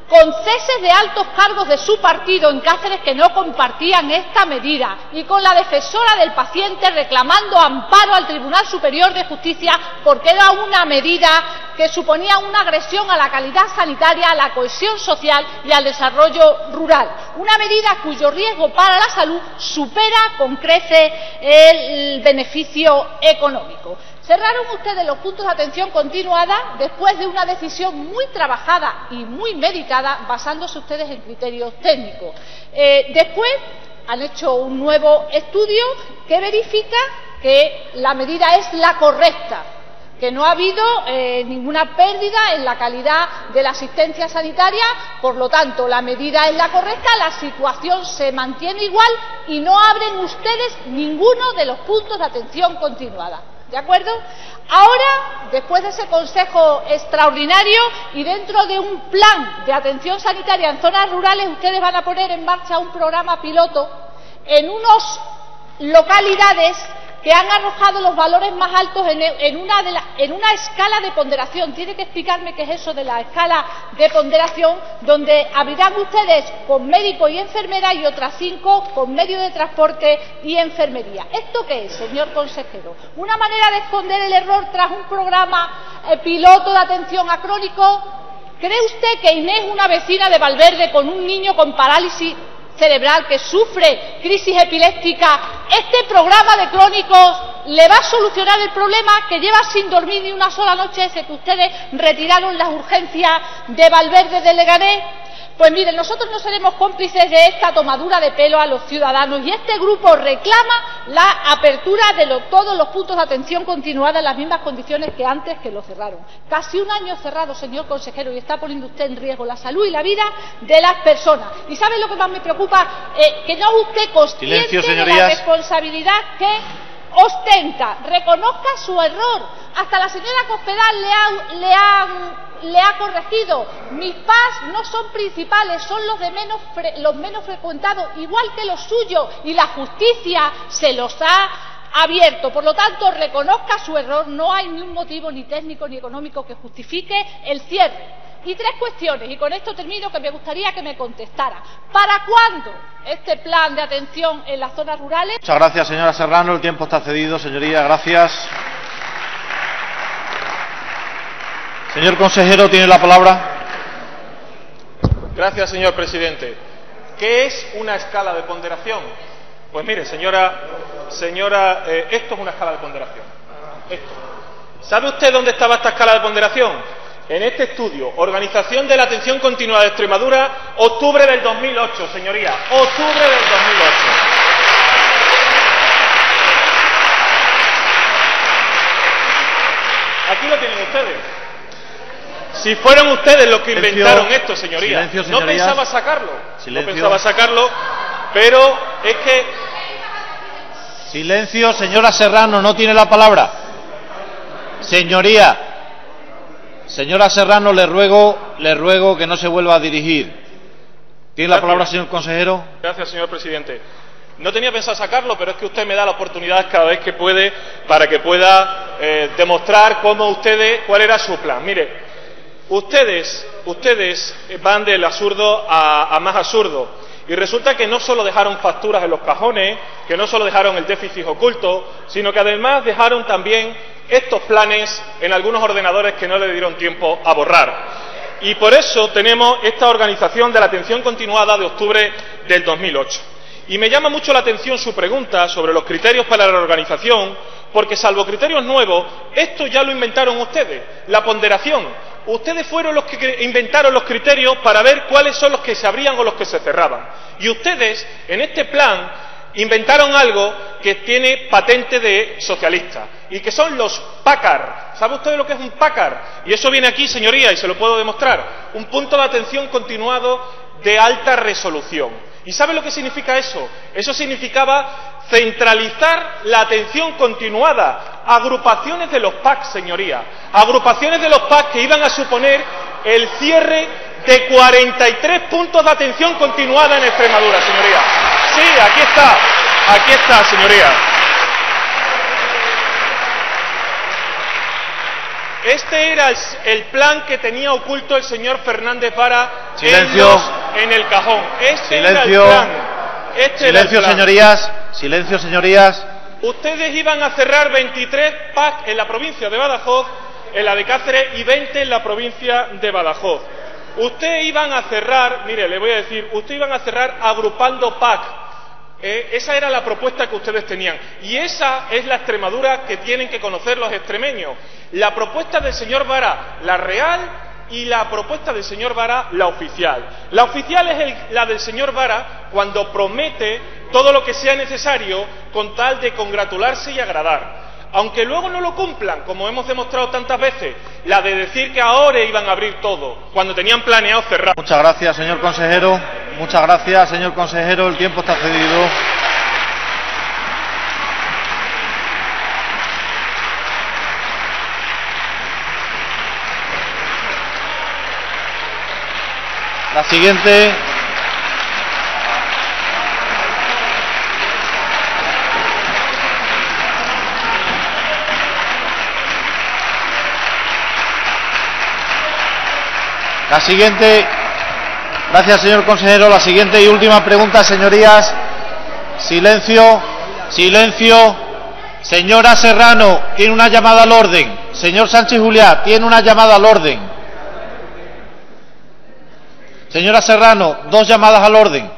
con ceses de altos cargos de su partido en Cáceres que no compartían esta medida, y con la defensora del paciente reclamando amparo al Tribunal Superior de Justicia porque era una medida que suponía una agresión a la calidad sanitaria, a la cohesión social y al desarrollo rural. Una medida cuyo riesgo para la salud supera con creces el beneficio económico. Cerraron ustedes los puntos de atención continuada después de una decisión muy trabajada y muy meditada, basándose ustedes en criterios técnicos. Después han hecho un nuevo estudio que verifica que la medida es la correcta, que no ha habido ninguna pérdida en la calidad de la asistencia sanitaria, por lo tanto la medida es la correcta, la situación se mantiene igual y no abren ustedes ninguno de los puntos de atención continuada. ¿De acuerdo? Ahora, después de ese consejo extraordinario y dentro de un plan de atención sanitaria en zonas rurales, ustedes van a poner en marcha un programa piloto en unas localidades que han arrojado los valores más altos en una escala de ponderación. Tiene que explicarme qué es eso de la escala de ponderación, donde abrirán ustedes con médico y enfermera y otras 5 con medio de transporte y enfermería. ¿Esto qué es, señor consejero? ¿Una manera de esconder el error tras un programa piloto de atención a crónicos? ¿Cree usted que Inés, una vecina de Valverde con un niño con parálisis cerebral que sufre crisis epiléptica, este programa de crónicos le va a solucionar el problema que lleva sin dormir ni una sola noche desde que ustedes retiraron las urgencias de Valverde de Leganés? Pues miren, nosotros no seremos cómplices de esta tomadura de pelo a los ciudadanos y este grupo reclama la apertura de todos los puntos de atención continuada en las mismas condiciones que antes que lo cerraron. Casi un año cerrado, señor consejero, y está poniendo usted en riesgo la salud y la vida de las personas. ¿Y sabe lo que más me preocupa? Que no es usted consciente de la responsabilidad que ostenta. Reconozca su error. Hasta la señora Cospedal le ha corregido. Mis PAS no son principales, son los menos frecuentados, igual que los suyos, y la justicia se los ha abierto. Por lo tanto, reconozca su error. No hay ni un motivo ni técnico ni económico que justifique el cierre. Y 3 cuestiones, y con esto termino, que me gustaría que me contestara. ¿Para cuándo este plan de atención en las zonas rurales? Muchas gracias, señora Serrano. El tiempo está cedido, señoría. Gracias. Señor consejero, tiene la palabra. Gracias, señor presidente. ¿Qué es una escala de ponderación? Pues mire, señora, esto es una escala de ponderación. Esto. ¿Sabe usted dónde estaba esta escala de ponderación? En este estudio, Organización de la Atención Continuada de Extremadura, octubre del 2008, señoría, octubre del 2008. Aquí lo tienen ustedes. Si fueron ustedes los que inventaron esto, señoría, no pensaba sacarlo, no pensaba sacarlo, pero es que... Silencio, señora Serrano, no tiene la palabra. Señoría. Señora Serrano, le ruego que no se vuelva a dirigir. ¿Tiene la palabra, señor consejero? Gracias, señor presidente. No tenía pensado sacarlo, pero es que usted me da la oportunidad cada vez que puede para que pueda demostrar cuál era su plan. Mire, ustedes van del absurdo a más absurdo. Y resulta que no solo dejaron facturas en los cajones, que no solo dejaron el déficit oculto, sino que además dejaron también estos planes en algunos ordenadores que no le dieron tiempo a borrar. Y por eso tenemos esta organización de la atención continuada de octubre del 2008. Y me llama mucho la atención su pregunta sobre los criterios para la organización, porque salvo criterios nuevos, esto ya lo inventaron ustedes, la ponderación. Ustedes fueron los que inventaron los criterios para ver cuáles son los que se abrían o los que se cerraban. Y ustedes, en este plan, inventaron algo que tiene patente de socialista, y que son los PACAR. ¿Sabe usted lo que es un PACAR? Y eso viene aquí, señoría, y se lo puedo demostrar. Un punto de atención continuado de alta resolución. ¿Y sabe lo que significa eso? Eso significaba centralizar la atención continuada, agrupaciones de los PAC, señoría, agrupaciones de los PAC que iban a suponer el cierre de 43 puntos de atención continuada en Extremadura, señoría. Sí, aquí está, señoría. Este era el plan que tenía oculto el señor Fernández Vara en el cajón. Este era el plan. Silencio, señorías. Silencio, señorías. Ustedes iban a cerrar 23 PAC en la provincia de Badajoz, en la de Cáceres, y 20 en la provincia de Badajoz. Ustedes iban a cerrar, mire, le voy a decir, ustedes iban a cerrar agrupando PAC. Esa era la propuesta que ustedes tenían. Y esa es la Extremadura que tienen que conocer los extremeños. La propuesta del señor Vara, la real, y la propuesta del señor Vara, la oficial. La oficial es la del señor Vara cuando promete todo lo que sea necesario con tal de congratularse y agradar. Aunque luego no lo cumplan, como hemos demostrado tantas veces, la de decir que ahora iban a abrir todo, cuando tenían planeado cerrar. Muchas gracias, señor consejero. Muchas gracias, señor consejero. El tiempo está cedido. La siguiente. La siguiente. Gracias, señor consejero. La siguiente y última pregunta, señorías. Silencio. Silencio. Señora Serrano, tiene una llamada al orden. Señor Sánchez Juliá, tiene una llamada al orden. Señora Serrano, 2 llamadas al orden.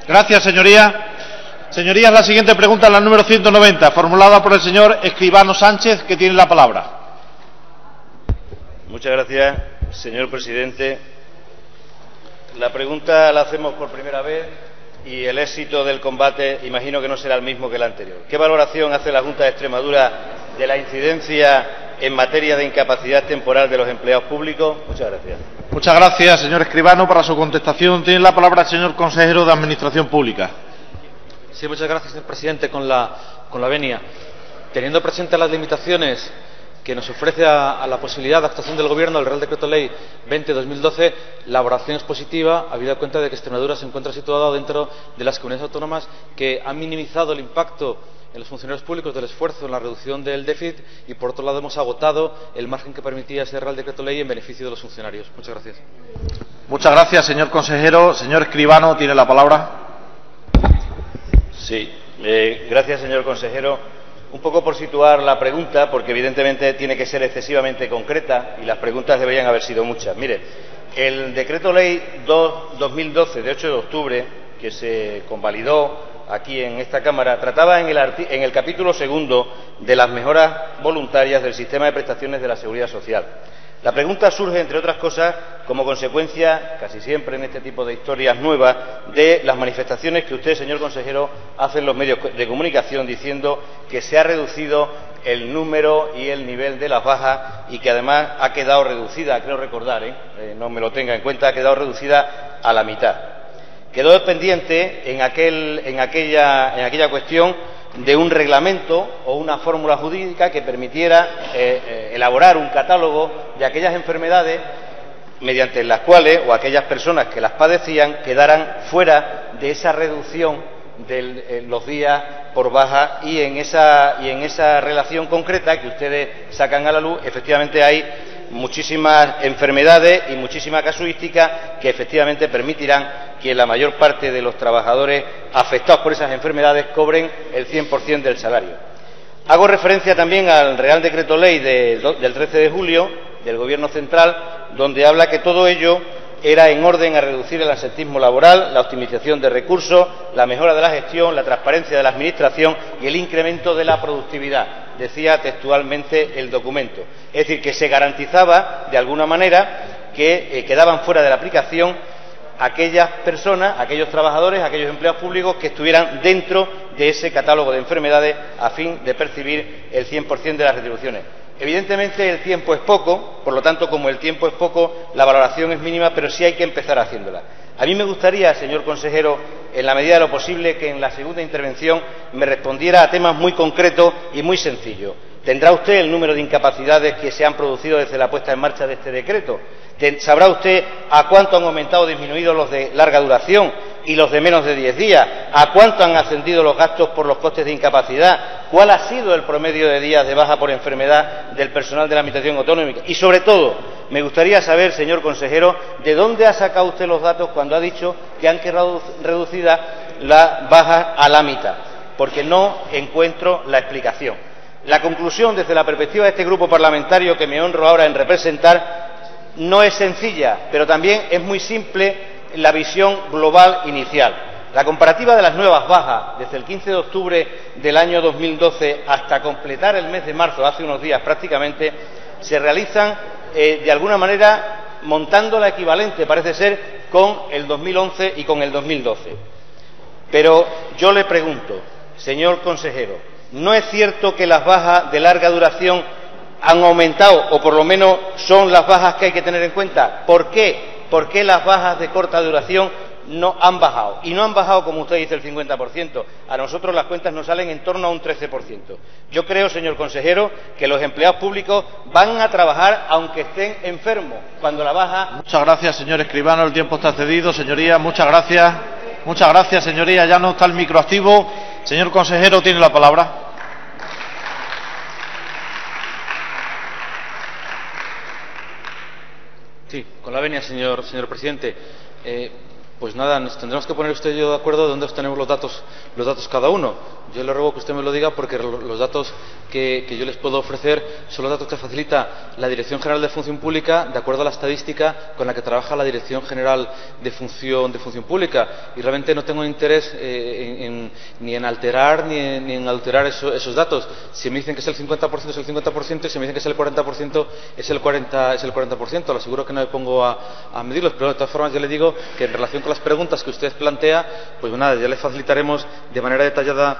Gracias, señoría. Señorías, la siguiente pregunta es la número 190, formulada por el señor Escribano Sánchez, que tiene la palabra. Muchas gracias, señor presidente. La pregunta la hacemos por primera vez y el éxito del combate imagino que no será el mismo que el anterior. ¿Qué valoración hace la Junta de Extremadura de la incidencia en materia de incapacidad temporal de los empleados públicos? Muchas gracias. Muchas gracias, señor Escribano. Para su contestación tiene la palabra el señor consejero de Administración Pública. Sí, muchas gracias, señor presidente. Con la venia, teniendo presente las limitaciones que nos ofrece a la posibilidad de actuación del Gobierno el Real Decreto Ley 20/2012, la valoración es positiva, habida cuenta de que Extremadura se encuentra situada dentro de las comunidades autónomas que han minimizado el impacto en los funcionarios públicos del esfuerzo en la reducción del déficit y, por otro lado, hemos agotado el margen que permitía ese Real Decreto Ley en beneficio de los funcionarios. Muchas gracias. Muchas gracias, señor consejero. Señor Escribano, tiene la palabra. Sí, gracias, señor consejero. Un poco por situar la pregunta, porque evidentemente tiene que ser excesivamente concreta y las preguntas deberían haber sido muchas. Mire, el Decreto Ley 2/2012, de 8 de octubre, que se convalidó aquí en esta Cámara, trataba en el capítulo 2 de las mejoras voluntarias del sistema de prestaciones de la Seguridad Social. La pregunta surge, entre otras cosas, como consecuencia, casi siempre en este tipo de historias nuevas, de las manifestaciones que usted, señor consejero, hace en los medios de comunicación diciendo que se ha reducido el número y el nivel de las bajas y que además ha quedado reducida, creo recordar, no me lo tenga en cuenta, ha quedado reducida a la mitad. Quedó pendiente en aquella cuestión de un reglamento o una fórmula jurídica que permitiera elaborar un catálogo de aquellas enfermedades mediante las cuales o aquellas personas que las padecían quedaran fuera de esa reducción de los días por baja y en esa relación concreta que ustedes sacan a la luz, efectivamente hay muchísimas enfermedades y muchísima casuística que efectivamente permitirán que la mayor parte de los trabajadores afectados por esas enfermedades cobren el 100% del salario. Hago referencia también al Real Decreto Ley del 13 de julio del Gobierno Central, donde habla que todo ello era en orden a reducir el absentismo laboral, la optimización de recursos, la mejora de la gestión, la transparencia de la Administración y el incremento de la productividad, decía textualmente el documento. Es decir, que se garantizaba, de alguna manera, que quedaban fuera de la aplicación aquellas personas, aquellos trabajadores, aquellos empleados públicos que estuvieran dentro de ese catálogo de enfermedades a fin de percibir el 100% de las retribuciones. Evidentemente el tiempo es poco, por lo tanto, como el tiempo es poco, la valoración es mínima, pero sí hay que empezar haciéndola. A mí me gustaría, señor consejero, en la medida de lo posible, que en la segunda intervención me respondiera a temas muy concretos y muy sencillos. ¿Tendrá usted el número de incapacidades que se han producido desde la puesta en marcha de este decreto? ¿Sabrá usted a cuánto han aumentado o disminuido los de larga duración y los de menos de 10 días? ¿A cuánto han ascendido los gastos por los costes de incapacidad? ¿Cuál ha sido el promedio de días de baja por enfermedad del personal de la Administración Autonómica? Y, sobre todo, me gustaría saber, señor consejero, ¿de dónde ha sacado usted los datos cuando ha dicho que han quedado reducidas las bajas a la mitad? Porque no encuentro la explicación. La conclusión, desde la perspectiva de este grupo parlamentario que me honro ahora en representar, no es sencilla, pero también es muy simple la visión global inicial. La comparativa de las nuevas bajas desde el 15 de octubre del año 2012 hasta completar el mes de marzo, hace unos días prácticamente, se realizan de alguna manera montando la equivalente, parece ser, con el 2011 y con el 2012. Pero yo le pregunto, señor consejero, ¿no es cierto que las bajas de larga duración han aumentado, o por lo menos son las bajas que hay que tener en cuenta? ¿Por qué? ¿Por qué las bajas de corta duración no han bajado. Y no han bajado, como usted dice, el 50%. A nosotros las cuentas nos salen en torno a un 13%. Yo creo, señor consejero, que los empleados públicos van a trabajar aunque estén enfermos. Cuando la baja... Muchas gracias, señor Escribano. El tiempo está cedido. Señoría, muchas gracias. Muchas gracias, señoría. Ya no está el micro activo. Señor consejero, tiene la palabra. Sí, con la venia, señor presidente. Pues nada, nos tendremos que poner usted y yo de acuerdo de dónde obtenemos los datos cada uno. Yo le ruego que usted me lo diga porque los datos que yo les puedo ofrecer son los datos que facilita la Dirección General de Función Pública de acuerdo a la estadística con la que trabaja la Dirección General de Función Pública. Y realmente no tengo interés ni en alterar ni en alterar esos datos. Si me dicen que es el 50% es el 50% y si me dicen que es el 40% es el 40%. Le aseguro que no me pongo a medirlos, pero de todas formas yo le digo que en relación con las preguntas que usted plantea, pues nada, ya le facilitaremos de manera detallada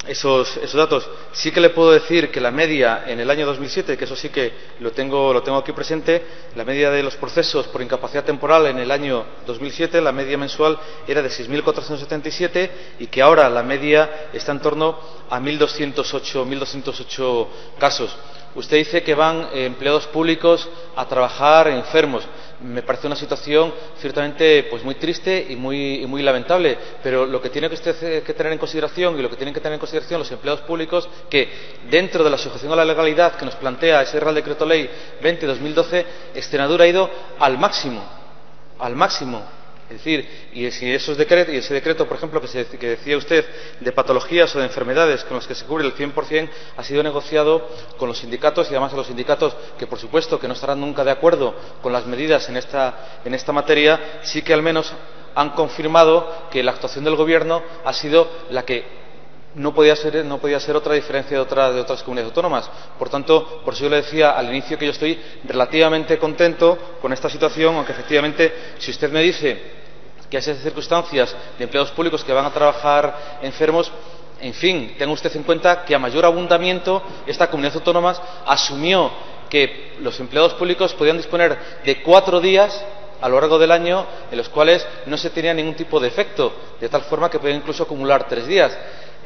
esos datos. Sí que le puedo decir que la media en el año 2007, que eso sí que lo tengo aquí presente, la media de los procesos por incapacidad temporal en el año 2007, la media mensual era de 6.477 y que ahora la media está en torno a 1.208 casos. Usted dice que van empleados públicos a trabajar enfermos. Me parece una situación ciertamente pues muy triste y muy lamentable, pero lo que tiene que usted que tener en consideración y lo que tienen que tener en consideración los empleados públicos que dentro de la sujeción a la legalidad que nos plantea ese Real Decreto Ley 20/2012, Extremadura ha ido al máximo. Es decir, y si ese decreto, por ejemplo, que decía usted, de patologías o de enfermedades con las que se cubre el 100%, ha sido negociado con los sindicatos y además a los sindicatos que, por supuesto, que no estarán nunca de acuerdo con las medidas en esta materia, sí que al menos han confirmado que la actuación del Gobierno ha sido la que no podía ser otra diferencia de otras comunidades autónomas. Por tanto, por eso yo le decía al inicio que yo estoy relativamente contento con esta situación, aunque efectivamente, si usted me dice que hay esas circunstancias de empleados públicos que van a trabajar enfermos, en fin, tenga usted en cuenta que a mayor abundamiento esta comunidad autónoma asumió que los empleados públicos podían disponer de 4 días a lo largo del año en los cuales no se tenía ningún tipo de efecto, de tal forma que podían incluso acumular 3 días.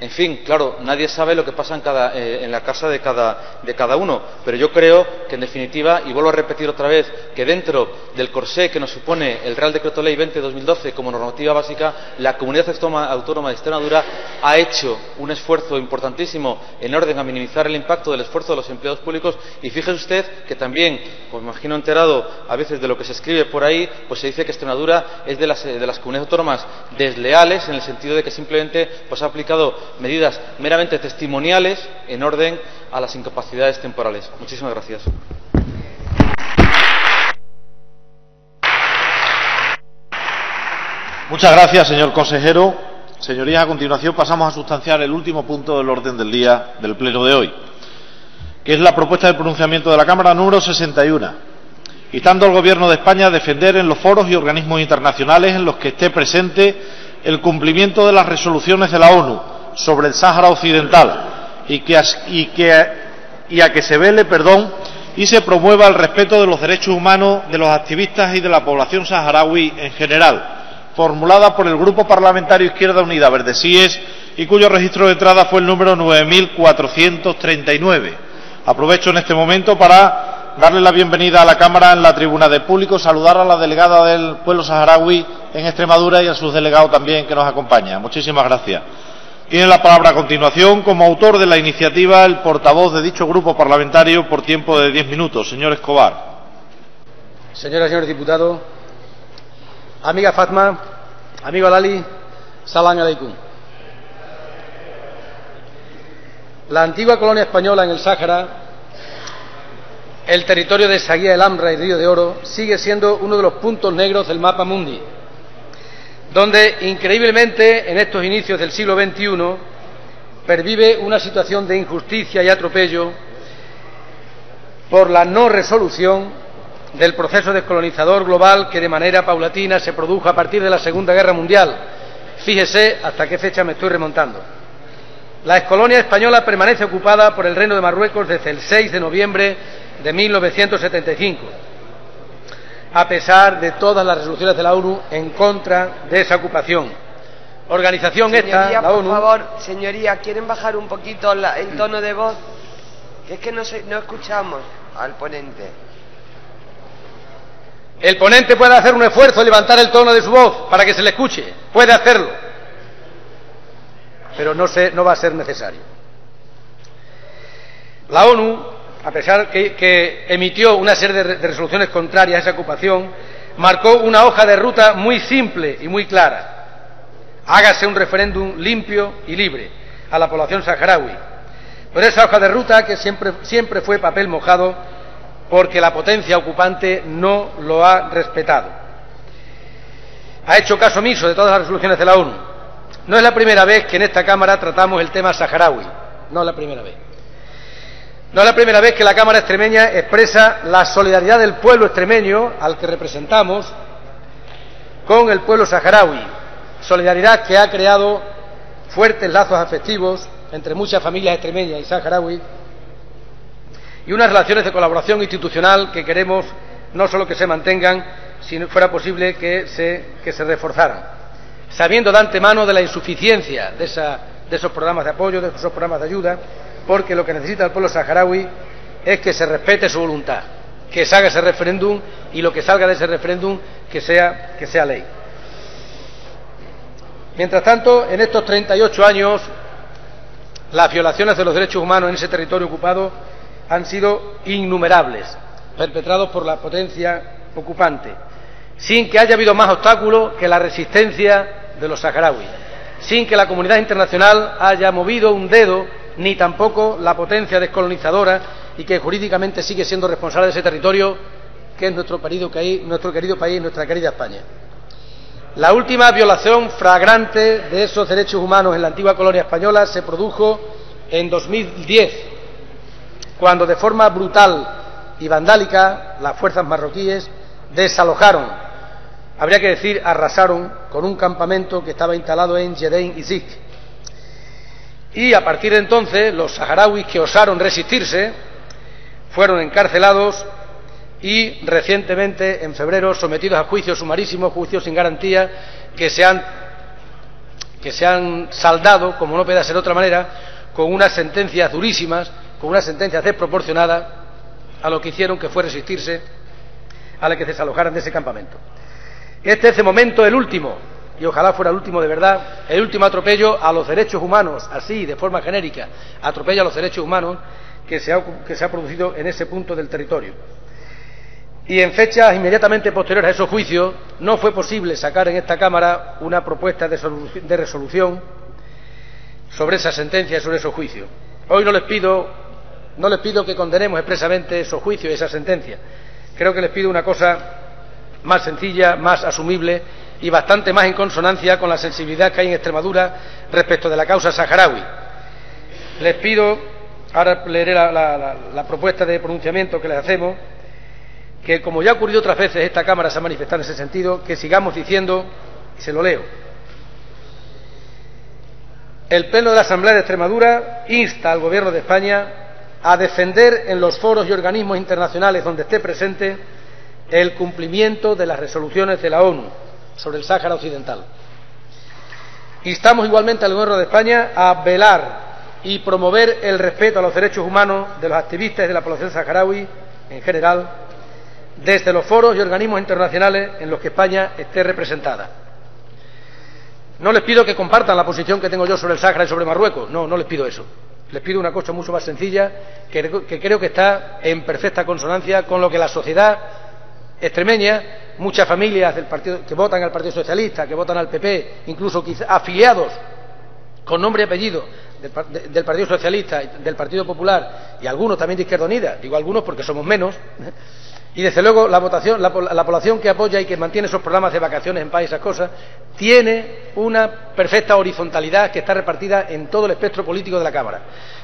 En fin, claro, nadie sabe lo que pasa en la casa de cada uno, pero yo creo que, en definitiva, y vuelvo a repetir otra vez, que dentro del corsé que nos supone el Real Decreto Ley 20/2012 como normativa básica, la Comunidad Autónoma de Extremadura ha hecho un esfuerzo importantísimo en orden a minimizar el impacto del esfuerzo de los empleados públicos, y fíjese usted que también, pues me imagino enterado a veces de lo que se escribe por ahí, pues se dice que Extremadura es de las comunidades autónomas desleales, en el sentido de que simplemente pues ha aplicado medidas meramente testimoniales en orden a las incapacidades temporales. Muchísimas gracias. Muchas gracias, señor consejero. Señorías, a continuación pasamos a sustanciar el último punto del orden del día del pleno de hoy, que es la propuesta de pronunciamiento de la Cámara número 61, instando al Gobierno de España a defender en los foros y organismos internacionales en los que esté presente el cumplimiento de las resoluciones de la ONU sobre el Sáhara Occidental y a que se vele y se promueva el respeto de los derechos humanos de los activistas y de la población saharaui en general, formulada por el Grupo Parlamentario Izquierda Unida Verdesíes y cuyo registro de entrada fue el número 9439. Aprovecho en este momento para darle la bienvenida a la Cámara en la tribuna de público, saludar a la delegada del pueblo saharaui en Extremadura y a sus delegados también que nos acompañan. Muchísimas gracias. Tiene la palabra a continuación, como autor de la iniciativa, el portavoz de dicho grupo parlamentario por tiempo de 10 minutos, señor Escobar. Señoras y señores diputados, amiga Fatma, amigo Lali, salam aleikum. La antigua colonia española en el Sáhara, el territorio de Saguía el Hamra y Río de Oro, sigue siendo uno de los puntos negros del mapa mundi, donde, increíblemente, en estos inicios del siglo XXI, pervive una situación de injusticia y atropello por la no resolución del proceso descolonizador global que de manera paulatina se produjo a partir de la Segunda Guerra Mundial. Fíjese hasta qué fecha me estoy remontando. La excolonia española permanece ocupada por el Reino de Marruecos desde el 6 de noviembre de 1975. a pesar de todas las resoluciones de la ONU en contra de esa ocupación. Organización Señoría, esta, la ONU... por favor, señoría, ¿quieren bajar un poquito el tono de voz? Que es que no escuchamos al ponente. El ponente puede hacer un esfuerzo de levantar el tono de su voz para que se le escuche. Puede hacerlo. Pero no va a ser necesario. La ONU, a pesar que emitió una serie de resoluciones contrarias a esa ocupación, marcó una hoja de ruta muy simple y muy clara. Hágase un referéndum limpio y libre a la población saharaui. Pero esa hoja de ruta que siempre fue papel mojado porque la potencia ocupante no lo ha respetado. Ha hecho caso omiso de todas las resoluciones de la ONU. No es la primera vez que en esta Cámara tratamos el tema saharaui. No es la primera vez. No es la primera vez que la Cámara extremeña expresa la solidaridad del pueblo extremeño, al que representamos, con el pueblo saharaui. Solidaridad que ha creado fuertes lazos afectivos entre muchas familias extremeñas y saharauis y unas relaciones de colaboración institucional que queremos no solo que se mantengan, si fuera posible que se reforzaran, sabiendo de antemano de la insuficiencia de esos programas de apoyo, de esos programas de ayuda, porque lo que necesita el pueblo saharaui es que se respete su voluntad, que se haga ese referéndum y lo que salga de ese referéndum que sea ley. Mientras tanto, en estos 38 años, las violaciones de los derechos humanos en ese territorio ocupado han sido innumerables, perpetrados por la potencia ocupante, sin que haya habido más obstáculo que la resistencia de los saharauis, sin que la comunidad internacional haya movido un dedo, ni tampoco la potencia descolonizadora y que jurídicamente sigue siendo responsable de ese territorio, que es nuestro querido país, nuestra querida España. La última violación flagrante de esos derechos humanos en la antigua colonia española se produjo en 2010, cuando de forma brutal y vandálica las fuerzas marroquíes desalojaron, habría que decir arrasaron, con un campamento que estaba instalado en Jedein y Zik. Y a partir de entonces los saharauis que osaron resistirse fueron encarcelados y recientemente, en febrero, sometidos a juicios sumarísimos, juicios sin garantía, que se han saldado, como no puede ser de otra manera, con unas sentencias durísimas, con unas sentencias desproporcionadas a lo que hicieron, que fue resistirse a la que desalojaran de ese campamento. Este es de momento el último, y ojalá fuera el último de verdad, el último atropello a los derechos humanos, así, de forma genérica, atropello a los derechos humanos que se ha producido en ese punto del territorio. Y en fechas inmediatamente posteriores a esos juicios no fue posible sacar en esta Cámara una propuesta de resolución sobre esa sentencia y sobre esos juicios. Hoy no les pido que condenemos expresamente esos juicios y esa sentencia. Creo que les pido una cosa más sencilla, más asumible y bastante más en consonancia con la sensibilidad que hay en Extremadura respecto de la causa saharaui. Les pido, ahora leeré la propuesta de pronunciamiento que les hacemos, que, como ya ha ocurrido otras veces, esta Cámara se ha manifestado en ese sentido, que sigamos diciendo, y se lo leo: el Pleno de la Asamblea de Extremadura insta al Gobierno de España a defender en los foros y organismos internacionales donde esté presente el cumplimiento de las resoluciones de la ONU sobre el Sáhara Occidental. Instamos igualmente al Gobierno de España a velar y promover el respeto a los derechos humanos de los activistas y de la población saharaui en general, desde los foros y organismos internacionales en los que España esté representada. No les pido que compartan la posición que tengo yo sobre el Sáhara y sobre Marruecos, no les pido eso. Les pido una cosa mucho más sencilla, que creo que está en perfecta consonancia con lo que la sociedad extremeña, muchas familias del partido, que votan al Partido Socialista, que votan al PP, incluso quizá afiliados con nombre y apellido del Partido Socialista, del Partido Popular y algunos también de Izquierda Unida, digo algunos porque somos menos, y desde luego la población que apoya y que mantiene esos programas de vacaciones en paz y esas cosas, tiene una perfecta horizontalidad que está repartida en todo el espectro político de la Cámara.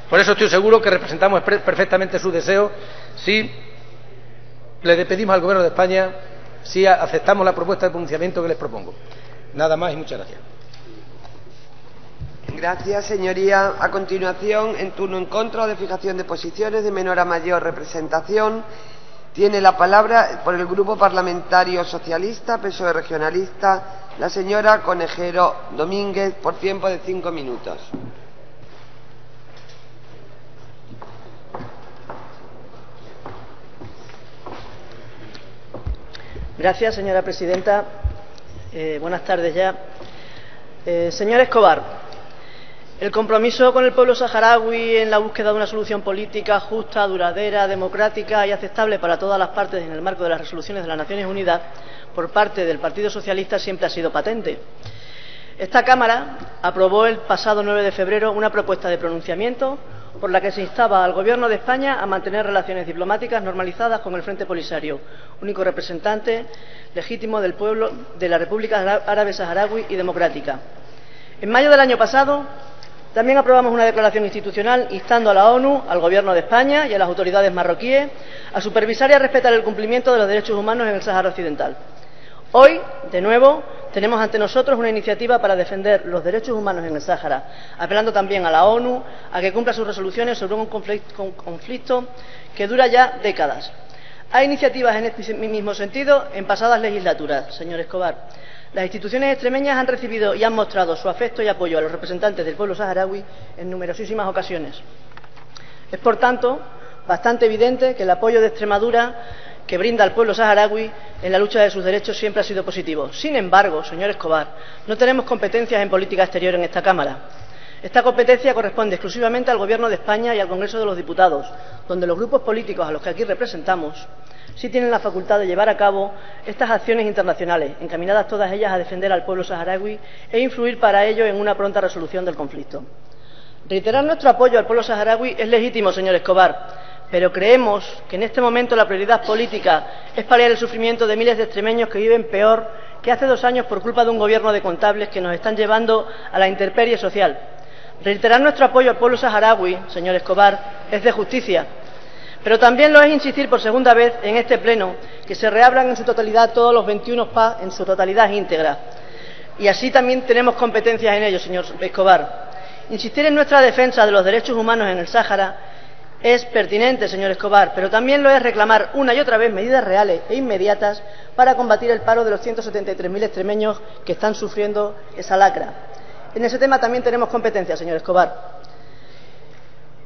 Por eso estoy seguro que representamos perfectamente sus deseos si le pedimos al Gobierno de España si aceptamos la propuesta de pronunciamiento que les propongo. Nada más y muchas gracias. Gracias, señoría. A continuación, en turno en contra o de fijación de posiciones de menor a mayor representación, Tiene la palabra por el Grupo Parlamentario Socialista, PSOE Regionalista, la señora Conejero Domínguez, por tiempo de 5 minutos. Gracias, señora presidenta. Buenas tardes ya. Señor Escobar, el compromiso con el pueblo saharaui en la búsqueda de una solución política justa, duradera, democrática y aceptable para todas las partes en el marco de las resoluciones de las Naciones Unidas por parte del Partido Socialista siempre ha sido patente. Esta Cámara aprobó el pasado 9 de febrero una propuesta de pronunciamiento por la que se instaba al Gobierno de España a mantener relaciones diplomáticas normalizadas con el Frente Polisario, único representante legítimo del pueblo de la República Árabe Saharaui y Democrática. En mayo del año pasado también aprobamos una declaración institucional instando a la ONU, al Gobierno de España y a las autoridades marroquíes a supervisar y a respetar el cumplimiento de los derechos humanos en el Sáhara Occidental. Hoy, de nuevo, tenemos ante nosotros una iniciativa para defender los derechos humanos en el Sáhara, apelando también a la ONU a que cumpla sus resoluciones sobre un conflicto que dura ya décadas. Hay iniciativas en este mismo sentido en pasadas legislaturas, señor Escobar. Las instituciones extremeñas han recibido y han mostrado su afecto y apoyo a los representantes del pueblo saharaui en numerosísimas ocasiones. Es, por tanto, bastante evidente que el apoyo de Extremadura que brinda al pueblo saharaui en la lucha de sus derechos siempre ha sido positivo. Sin embargo, señor Escobar, no tenemos competencias en política exterior en esta Cámara. Esta competencia corresponde exclusivamente al Gobierno de España y al Congreso de los Diputados, donde los grupos políticos a los que aquí representamos sí tienen la facultad de llevar a cabo estas acciones internacionales, encaminadas todas ellas a defender al pueblo saharaui e influir para ello en una pronta resolución del conflicto. Reiterar nuestro apoyo al pueblo saharaui es legítimo, señor Escobar, pero creemos que en este momento la prioridad política es paliar el sufrimiento de miles de extremeños que viven peor que hace 2 años por culpa de un gobierno de contables que nos están llevando a la intemperie social. Reiterar nuestro apoyo al pueblo saharaui, señor Escobar, es de justicia, pero también lo es insistir por segunda vez en este pleno que se reabran en su totalidad todos los 21 PA en su totalidad íntegra. Y así también tenemos competencias en ello, señor Escobar. Insistir en nuestra defensa de los derechos humanos en el Sáhara es pertinente, señor Escobar, pero también lo es reclamar una y otra vez medidas reales e inmediatas para combatir el paro de los 173.000 extremeños que están sufriendo esa lacra. En ese tema también tenemos competencia, señor Escobar.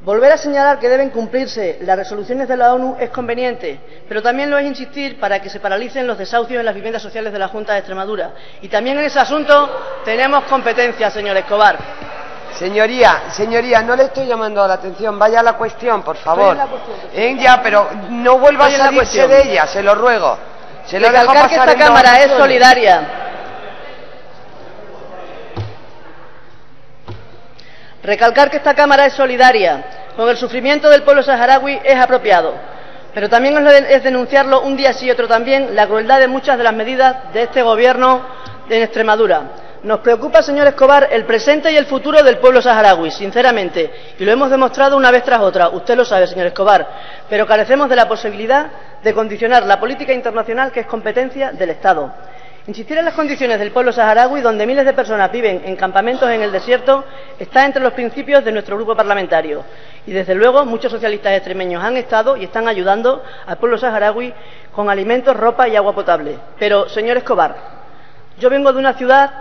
Volver a señalar que deben cumplirse las resoluciones de la ONU es conveniente, pero también lo es insistir para que se paralicen los desahucios en las viviendas sociales de la Junta de Extremadura. Y también en ese asunto tenemos competencia, señor Escobar. Señoría, no le estoy llamando la atención. Vaya a la cuestión, por favor. Ya, pero no vuelva a salirse de ella, se lo ruego. Se lo dejo pasar. Recalcar que esta Cámara es solidaria. Recalcar que esta Cámara es solidaria con el sufrimiento del pueblo saharaui es apropiado, pero también es denunciarlo un día sí y otro también la crueldad de muchas de las medidas de este Gobierno en Extremadura. Nos preocupa, señor Escobar, el presente y el futuro del pueblo saharaui, sinceramente, y lo hemos demostrado una vez tras otra. Usted lo sabe, señor Escobar, pero carecemos de la posibilidad de condicionar la política internacional, que es competencia del Estado. Insistir en las condiciones del pueblo saharaui, donde miles de personas viven en campamentos en el desierto, está entre los principios de nuestro grupo parlamentario. Y, desde luego, muchos socialistas extremeños han estado y están ayudando al pueblo saharaui con alimentos, ropa y agua potable. Pero, señor Escobar, yo vengo de una ciudad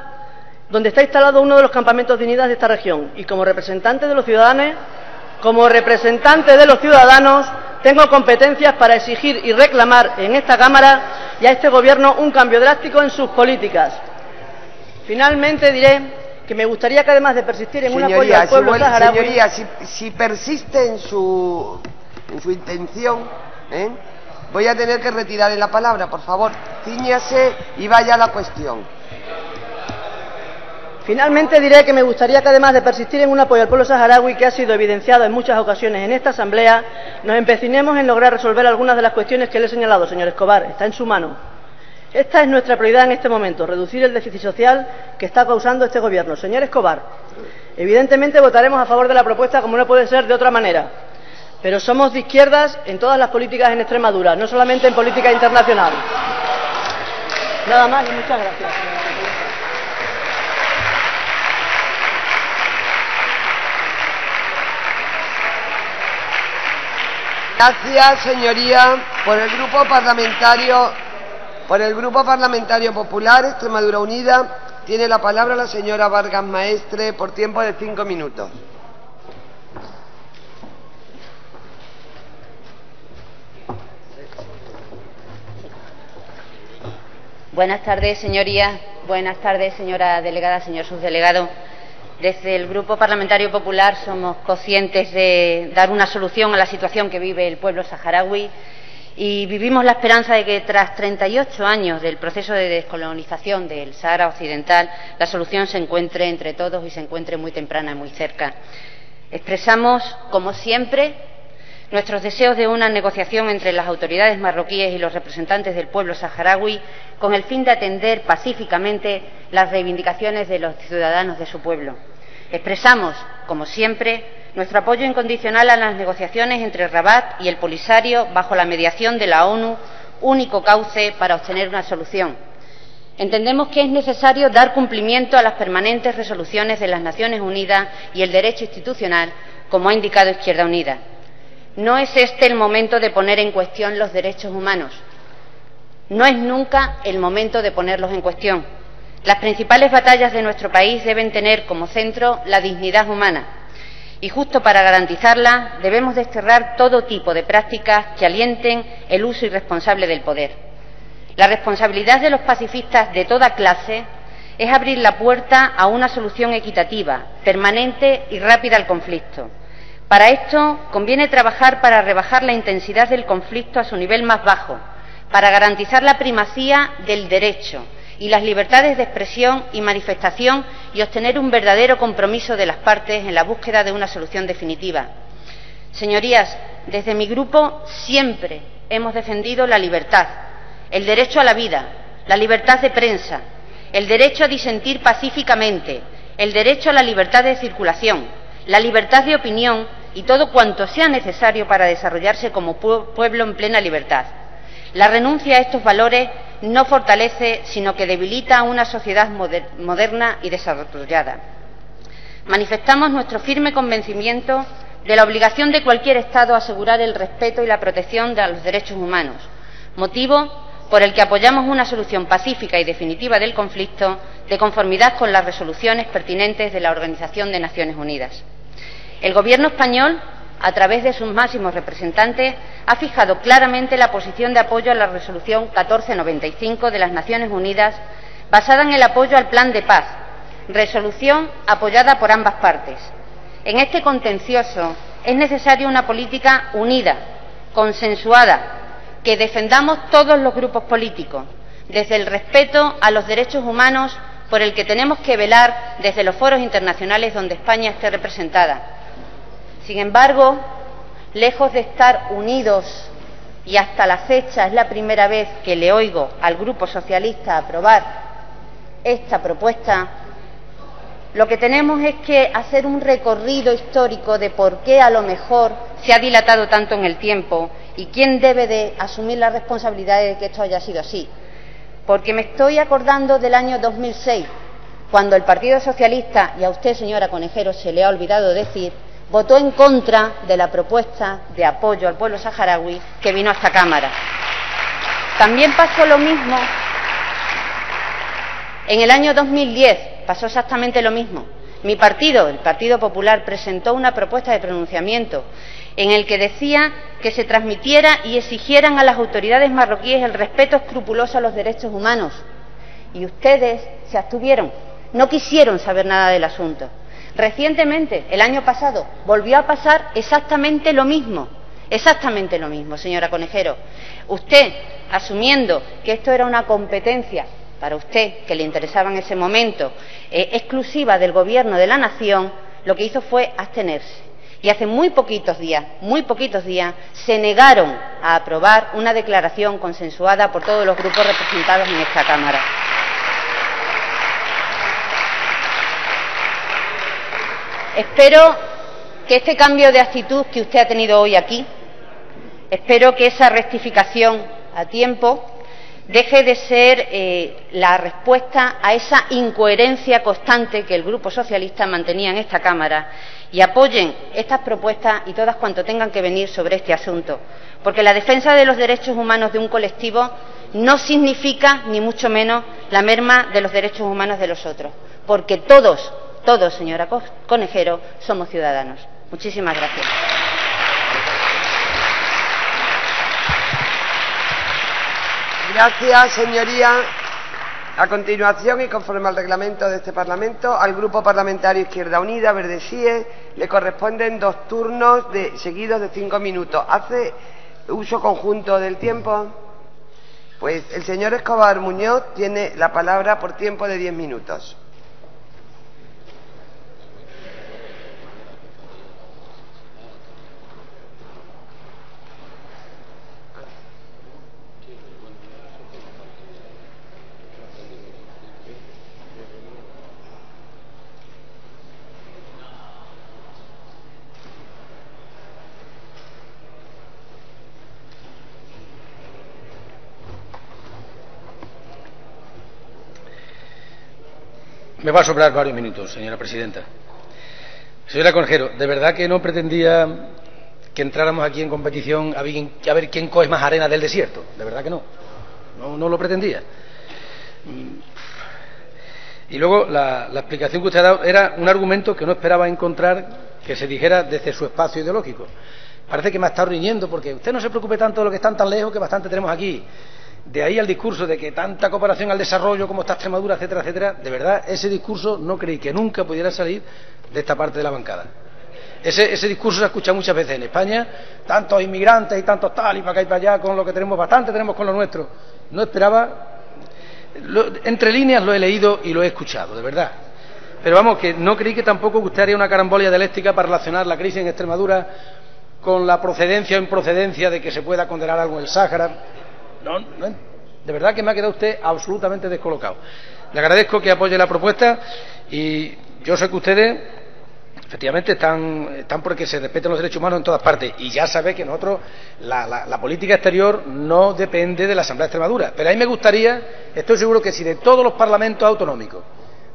donde está instalado uno de los campamentos dignitas de esta región, y como representante de los ciudadanos, tengo competencias para exigir y reclamar en esta Cámara y a este Gobierno un cambio drástico en sus políticas. Finalmente diré que me gustaría que, además de persistir en un apoyo al pueblo saharaui... Señoría, si persiste en su intención, voy a tener que retirarle la palabra. Por favor, cíñase y vaya a la cuestión. Finalmente diré que me gustaría que, además de persistir en un apoyo al pueblo saharaui que ha sido evidenciado en muchas ocasiones en esta Asamblea, nos empecinemos en lograr resolver algunas de las cuestiones que le he señalado, señor Escobar. Está en su mano. Esta es nuestra prioridad en este momento, reducir el déficit social que está causando este Gobierno. Señor Escobar, evidentemente votaremos a favor de la propuesta, como no puede ser de otra manera, pero somos de izquierdas en todas las políticas en Extremadura, no solamente en política internacional. Nada más y muchas gracias. Gracias, señoría. Por el Grupo Parlamentario Popular, Extremadura Unida, tiene la palabra la señora Vargas Maestre por tiempo de 5 minutos. Buenas tardes, señorías. Buenas tardes, señora delegada, señor subdelegado. Desde el Grupo Parlamentario Popular somos conscientes de dar una solución a la situación que vive el pueblo saharaui y vivimos la esperanza de que tras 38 años del proceso de descolonización del Sáhara Occidental, la solución se encuentre entre todos y se encuentre muy temprana y muy cerca. Expresamos, como siempre, nuestros deseos de una negociación entre las autoridades marroquíes y los representantes del pueblo saharaui con el fin de atender pacíficamente las reivindicaciones de los ciudadanos de su pueblo. Expresamos, como siempre, nuestro apoyo incondicional a las negociaciones entre Rabat y el Polisario bajo la mediación de la ONU, único cauce para obtener una solución. Entendemos que es necesario dar cumplimiento a las permanentes resoluciones de las Naciones Unidas y el derecho institucional, como ha indicado Izquierda Unida. No es este el momento de poner en cuestión los derechos humanos. No es nunca el momento de ponerlos en cuestión. Las principales batallas de nuestro país deben tener como centro la dignidad humana. Y justo para garantizarla debemos desterrar todo tipo de prácticas que alienten el uso irresponsable del poder. La responsabilidad de los pacifistas de toda clase es abrir la puerta a una solución equitativa, permanente y rápida al conflicto. Para esto conviene trabajar para rebajar la intensidad del conflicto a su nivel más bajo, para garantizar la primacía del derecho y las libertades de expresión y manifestación y obtener un verdadero compromiso de las partes en la búsqueda de una solución definitiva. Señorías, desde mi grupo siempre hemos defendido la libertad, el derecho a la vida, la libertad de prensa, el derecho a disentir pacíficamente, el derecho a la libertad de circulación, la libertad de opinión y todo cuanto sea necesario para desarrollarse como pueblo en plena libertad. La renuncia a estos valores no fortalece, sino que debilita a una sociedad moderna y desarrollada. Manifestamos nuestro firme convencimiento de la obligación de cualquier Estado a asegurar el respeto y la protección de los derechos humanos, motivo por el que apoyamos una solución pacífica y definitiva del conflicto de conformidad con las resoluciones pertinentes de la Organización de Naciones Unidas. El Gobierno español, a través de sus máximos representantes, ha fijado claramente la posición de apoyo a la Resolución 1495 de las Naciones Unidas, basada en el apoyo al Plan de Paz, resolución apoyada por ambas partes. En este contencioso es necesaria una política unida, consensuada, que defendamos todos los grupos políticos, desde el respeto a los derechos humanos por el que tenemos que velar desde los foros internacionales donde España esté representada. Sin embargo, lejos de estar unidos, y hasta la fecha es la primera vez que le oigo al Grupo Socialista aprobar esta propuesta, lo que tenemos es que hacer un recorrido histórico de por qué a lo mejor se ha dilatado tanto en el tiempo y quién debe de asumir la responsabilidad de que esto haya sido así. Porque me estoy acordando del año 2006, cuando el Partido Socialista, y a usted, señora Conejero, se le ha olvidado decir, votó en contra de la propuesta de apoyo al pueblo saharaui que vino a esta Cámara. También pasó lo mismo en el año 2010, pasó exactamente lo mismo. Mi partido, el Partido Popular, presentó una propuesta de pronunciamiento en el que decía que se transmitiera y exigieran a las autoridades marroquíes el respeto escrupuloso a los derechos humanos. Y ustedes se abstuvieron, no quisieron saber nada del asunto. Recientemente, el año pasado, volvió a pasar exactamente lo mismo, señora Conejero. Usted, asumiendo que esto era una competencia para usted, que le interesaba en ese momento, exclusiva del Gobierno de la Nación, lo que hizo fue abstenerse. Y hace muy poquitos días, se negaron a aprobar una declaración consensuada por todos los grupos representados en esta Cámara. Espero que este cambio de actitud que usted ha tenido hoy aquí, espero que esa rectificación a tiempo deje de ser la respuesta a esa incoherencia constante que el Grupo Socialista mantenía en esta Cámara y apoyen estas propuestas y todas cuanto tengan que venir sobre este asunto, porque la defensa de los derechos humanos de un colectivo no significa, ni mucho menos, la merma de los derechos humanos de los otros, porque todos, señora Conejero, somos ciudadanos. Muchísimas gracias. Gracias, señoría. A continuación, y conforme al reglamento de este Parlamento, al Grupo Parlamentario Izquierda Unida, Verde Sie, le corresponden 2 turnos seguidos de 5 minutos. ¿Hace uso conjunto del tiempo? Pues el señor Escobar Muñoz tiene la palabra por tiempo de 10 minutos. Me va a sobrar varios minutos, señora presidenta. Señora Conejero, de verdad que no pretendía que entráramos aquí en competición a ver quién coge más arena del desierto. De verdad que no. No lo pretendía. Y luego la explicación que usted ha dado era un argumento que no esperaba encontrar que se dijera desde su espacio ideológico. Parece que me ha estado riñendo porque usted no se preocupe tanto de lo que están tan lejos, que bastante tenemos aquí. De ahí al discurso de que tanta cooperación al desarrollo como está Extremadura, etcétera, etcétera, de verdad, ese discurso no creí que nunca pudiera salir de esta parte de la bancada. Ese discurso se ha escuchado muchas veces en España, tantos inmigrantes y tantos tal, y para acá y para allá, con lo que tenemos, bastante tenemos con lo nuestro. No esperaba, entre líneas lo he leído y lo he escuchado, de verdad. Pero vamos, que no creí que tampoco usted haría una carambola dialéctica para relacionar la crisis en Extremadura con la procedencia o improcedencia de que se pueda condenar algo en el Sáhara. No, de verdad que me ha quedado usted absolutamente descolocado. Le agradezco que apoye la propuesta y yo sé que ustedes efectivamente están porque se respeten los derechos humanos en todas partes, y ya sabe que nosotros la política exterior no depende de la Asamblea de Extremadura, pero a mí me gustaría, estoy seguro que si de todos los parlamentos autonómicos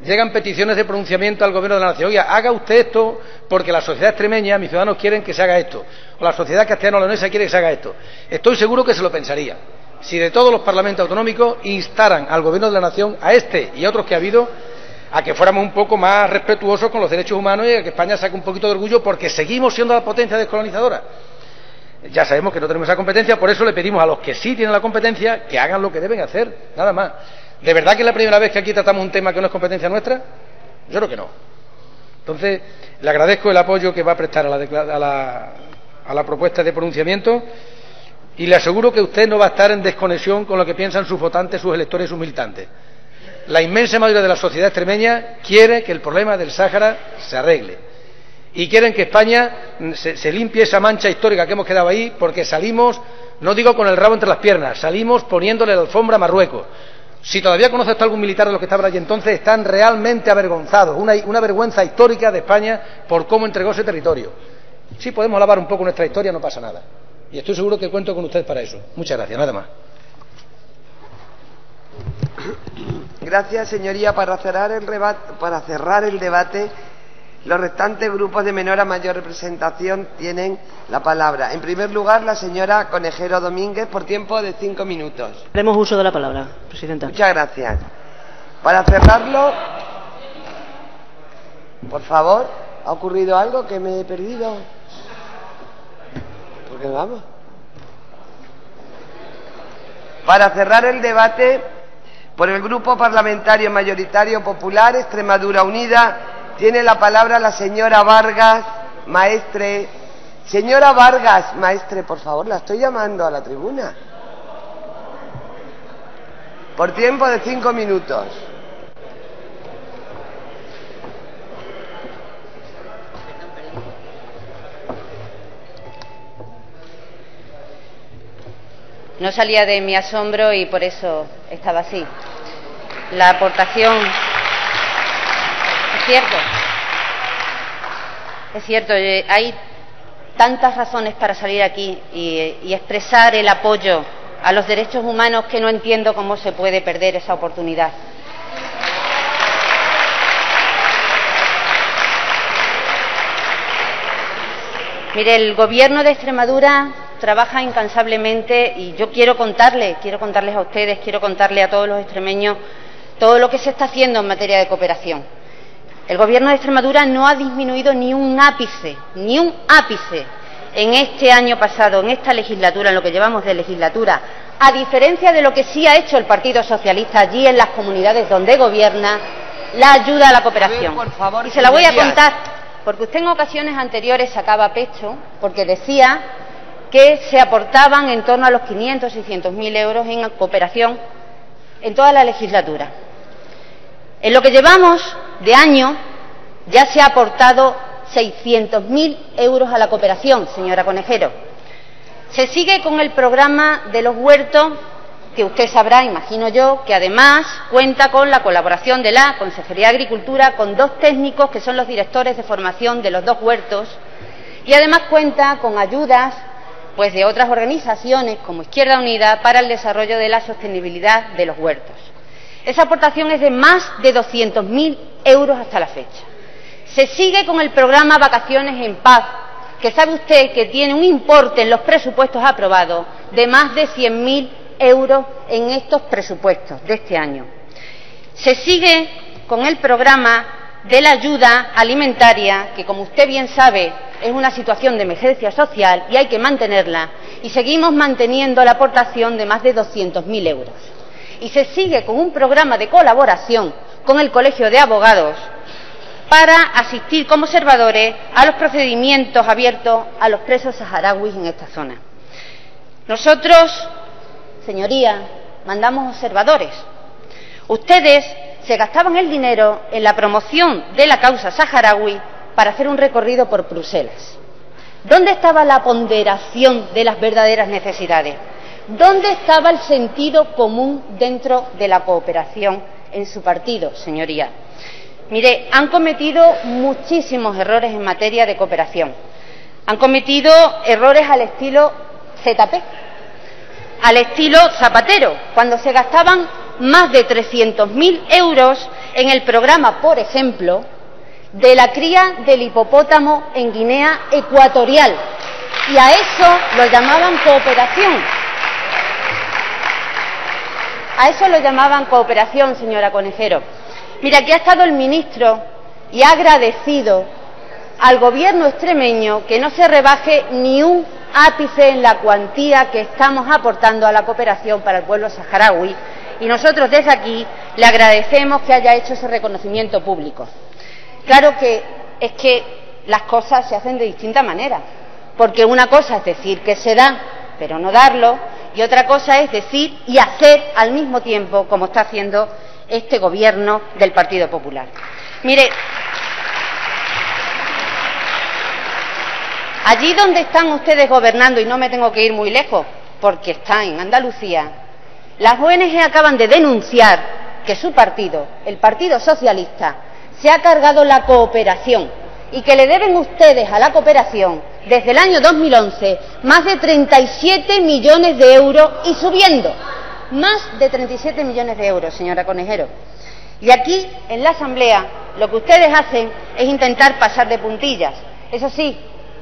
llegan peticiones de pronunciamiento al Gobierno de la Nación, oiga, haga usted esto porque la sociedad extremeña, mis ciudadanos quieren que se haga esto, o la sociedad castellano-leonesa quiere que se haga esto, estoy seguro que se lo pensaría. Si de todos los parlamentos autonómicos instaran al Gobierno de la Nación, a este y a otros que ha habido, a que fuéramos un poco más respetuosos con los derechos humanos y a que España saque un poquito de orgullo porque seguimos siendo la potencia descolonizadora. Ya sabemos que no tenemos esa competencia, por eso le pedimos a los que sí tienen la competencia que hagan lo que deben hacer, nada más. ¿De verdad que es la primera vez que aquí tratamos un tema que no es competencia nuestra? Yo creo que no. Entonces, le agradezco el apoyo que va a prestar a la propuesta de pronunciamiento y le aseguro que usted no va a estar en desconexión con lo que piensan sus votantes, sus electores y sus militantes. La inmensa mayoría de la sociedad extremeña quiere que el problema del Sáhara se arregle y quieren que España se limpie esa mancha histórica que hemos quedado ahí, porque salimos, no digo con el rabo entre las piernas, salimos poniéndole la alfombra a Marruecos. Si todavía conoce usted algún militar de los que estaban allí entonces, están realmente avergonzados, una vergüenza histórica de España por cómo entregó ese territorio. Si podemos lavar un poco nuestra historia, no pasa nada. Y estoy seguro que cuento con usted para eso. Muchas gracias, nada más. Gracias, señoría. Para cerrar el debate, los restantes grupos de menor a mayor representación tienen la palabra. En primer lugar, la señora Conejero Domínguez, por tiempo de 5 minutos. Haremos uso de la palabra, presidenta. Muchas gracias. Para cerrarlo, por favor, ¿ha ocurrido algo que me he perdido? Porque vamos. Para cerrar el debate, por el Grupo Parlamentario Mayoritario Popular, Extremadura Unida, tiene la palabra la señora Vargas Maestre. Señora Vargas Maestre, por favor, la estoy llamando a la tribuna. Por tiempo de 5 minutos. No salía de mi asombro y por eso estaba así. La aportación... Es cierto, hay tantas razones para salir aquí y expresar el apoyo a los derechos humanos que no entiendo cómo se puede perder esa oportunidad. Mire, el Gobierno de Extremadura trabaja incansablemente y yo quiero contarles a ustedes, quiero contarle a todos los extremeños todo lo que se está haciendo en materia de cooperación. El Gobierno de Extremadura no ha disminuido ni un ápice en este año pasado, en esta legislatura, en lo que llevamos de legislatura, a diferencia de lo que sí ha hecho el Partido Socialista allí en las comunidades donde gobierna, la ayuda a la cooperación. Por favor, y se la voy a contar, porque usted en ocasiones anteriores sacaba pecho, porque decía que se aportaban en torno a los 500 y 600.000 euros en cooperación en toda la legislatura. En lo que llevamos de año ya se ha aportado 600.000 euros a la cooperación, señora Conejero. Se sigue con el programa de los huertos, que usted sabrá, imagino yo, que además cuenta con la colaboración de la Consejería de Agricultura, con 2 técnicos que son los directores de formación de los 2 huertos, y además cuenta con ayudas pues de otras organizaciones como Izquierda Unida para el desarrollo de la sostenibilidad de los huertos. Esa aportación es de más de 200.000 euros hasta la fecha. Se sigue con el programa Vacaciones en Paz, que sabe usted que tiene un importe en los presupuestos aprobados de más de 100.000 euros en estos presupuestos de este año. Se sigue con el programa de la ayuda alimentaria, que como usted bien sabe es una situación de emergencia social y hay que mantenerla, y seguimos manteniendo la aportación de más de 200.000 euros. Y se sigue con un programa de colaboración con el Colegio de Abogados para asistir como observadores a los procedimientos abiertos a los presos saharauis en esta zona. Nosotros, señorías, mandamos observadores. Ustedes se gastaban el dinero en la promoción de la causa saharaui para hacer un recorrido por Bruselas. ¿Dónde estaba la ponderación de las verdaderas necesidades? ¿Dónde estaba el sentido común dentro de la cooperación en su partido, señoría? Mire, han cometido muchísimos errores en materia de cooperación. Han cometido errores al estilo ZP, al estilo Zapatero, cuando se gastaban más de 300.000 euros en el programa, por ejemplo, de la cría del hipopótamo en Guinea Ecuatorial. Y a eso lo llamaban cooperación. A eso lo llamaban cooperación, señora Conejero. Mira, aquí ha estado el ministro y ha agradecido al gobierno extremeño que no se rebaje ni un ápice en la cuantía que estamos aportando a la cooperación para el pueblo saharaui, y nosotros desde aquí le agradecemos que haya hecho ese reconocimiento público. Claro que es que las cosas se hacen de distinta manera, porque una cosa es decir que se da, pero no darlo, y otra cosa es decir y hacer al mismo tiempo, como está haciendo este gobierno del Partido Popular. Mire, allí donde están ustedes gobernando, y no me tengo que ir muy lejos, porque está en Andalucía, las ONG acaban de denunciar que su partido, el Partido Socialista, se ha cargado la cooperación y que le deben ustedes a la cooperación desde el año 2011 más de 37 millones de euros y subiendo. Más de 37 millones de euros, señora Conejero. Y aquí, en la Asamblea, lo que ustedes hacen es intentar pasar de puntillas. Eso sí,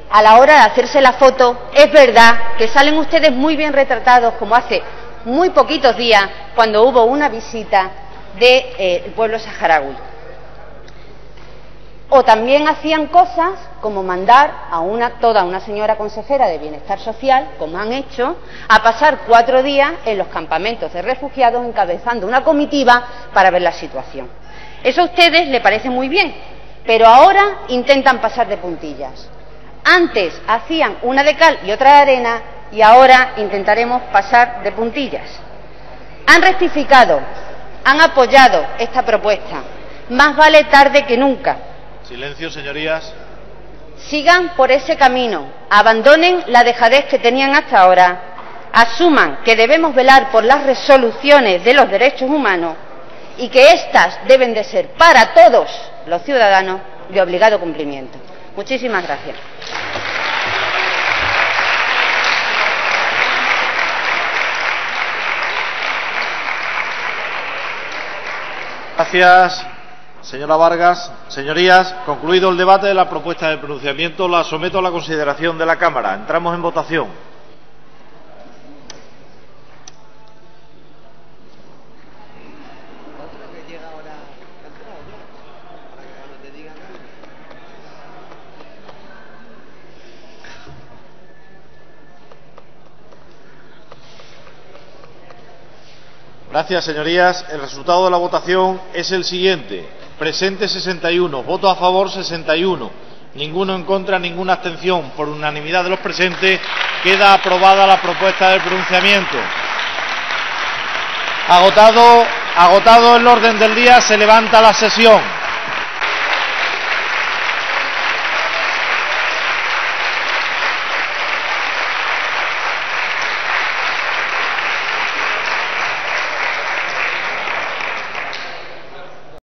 a la hora de hacerse la foto, es verdad que salen ustedes muy bien retratados, como hace muy poquitos días, cuando hubo una visita del pueblo saharaui. O también hacían cosas como mandar a toda una señora consejera de Bienestar Social, como han hecho, a pasar 4 días en los campamentos de refugiados encabezando una comitiva para ver la situación. Eso a ustedes les parece muy bien, pero ahora intentan pasar de puntillas. Antes hacían una de cal y otra de arena y ahora intentaremos pasar de puntillas. Han rectificado, han apoyado esta propuesta. Más vale tarde que nunca. Silencio, señorías. Sigan por ese camino, abandonen la dejadez que tenían hasta ahora, asuman que debemos velar por las resoluciones de los derechos humanos y que éstas deben de ser para todos los ciudadanos de obligado cumplimiento. Muchísimas gracias. Gracias. Señora Vargas, señorías, concluido el debate de la propuesta de pronunciamiento, la someto a la consideración de la Cámara. Entramos en votación. Gracias, señorías. El resultado de la votación es el siguiente. Presentes 61, votos a favor 61, ninguno en contra, ninguna abstención. Por unanimidad de los presentes queda aprobada la propuesta de pronunciamiento. Agotado el orden del día, se levanta la sesión.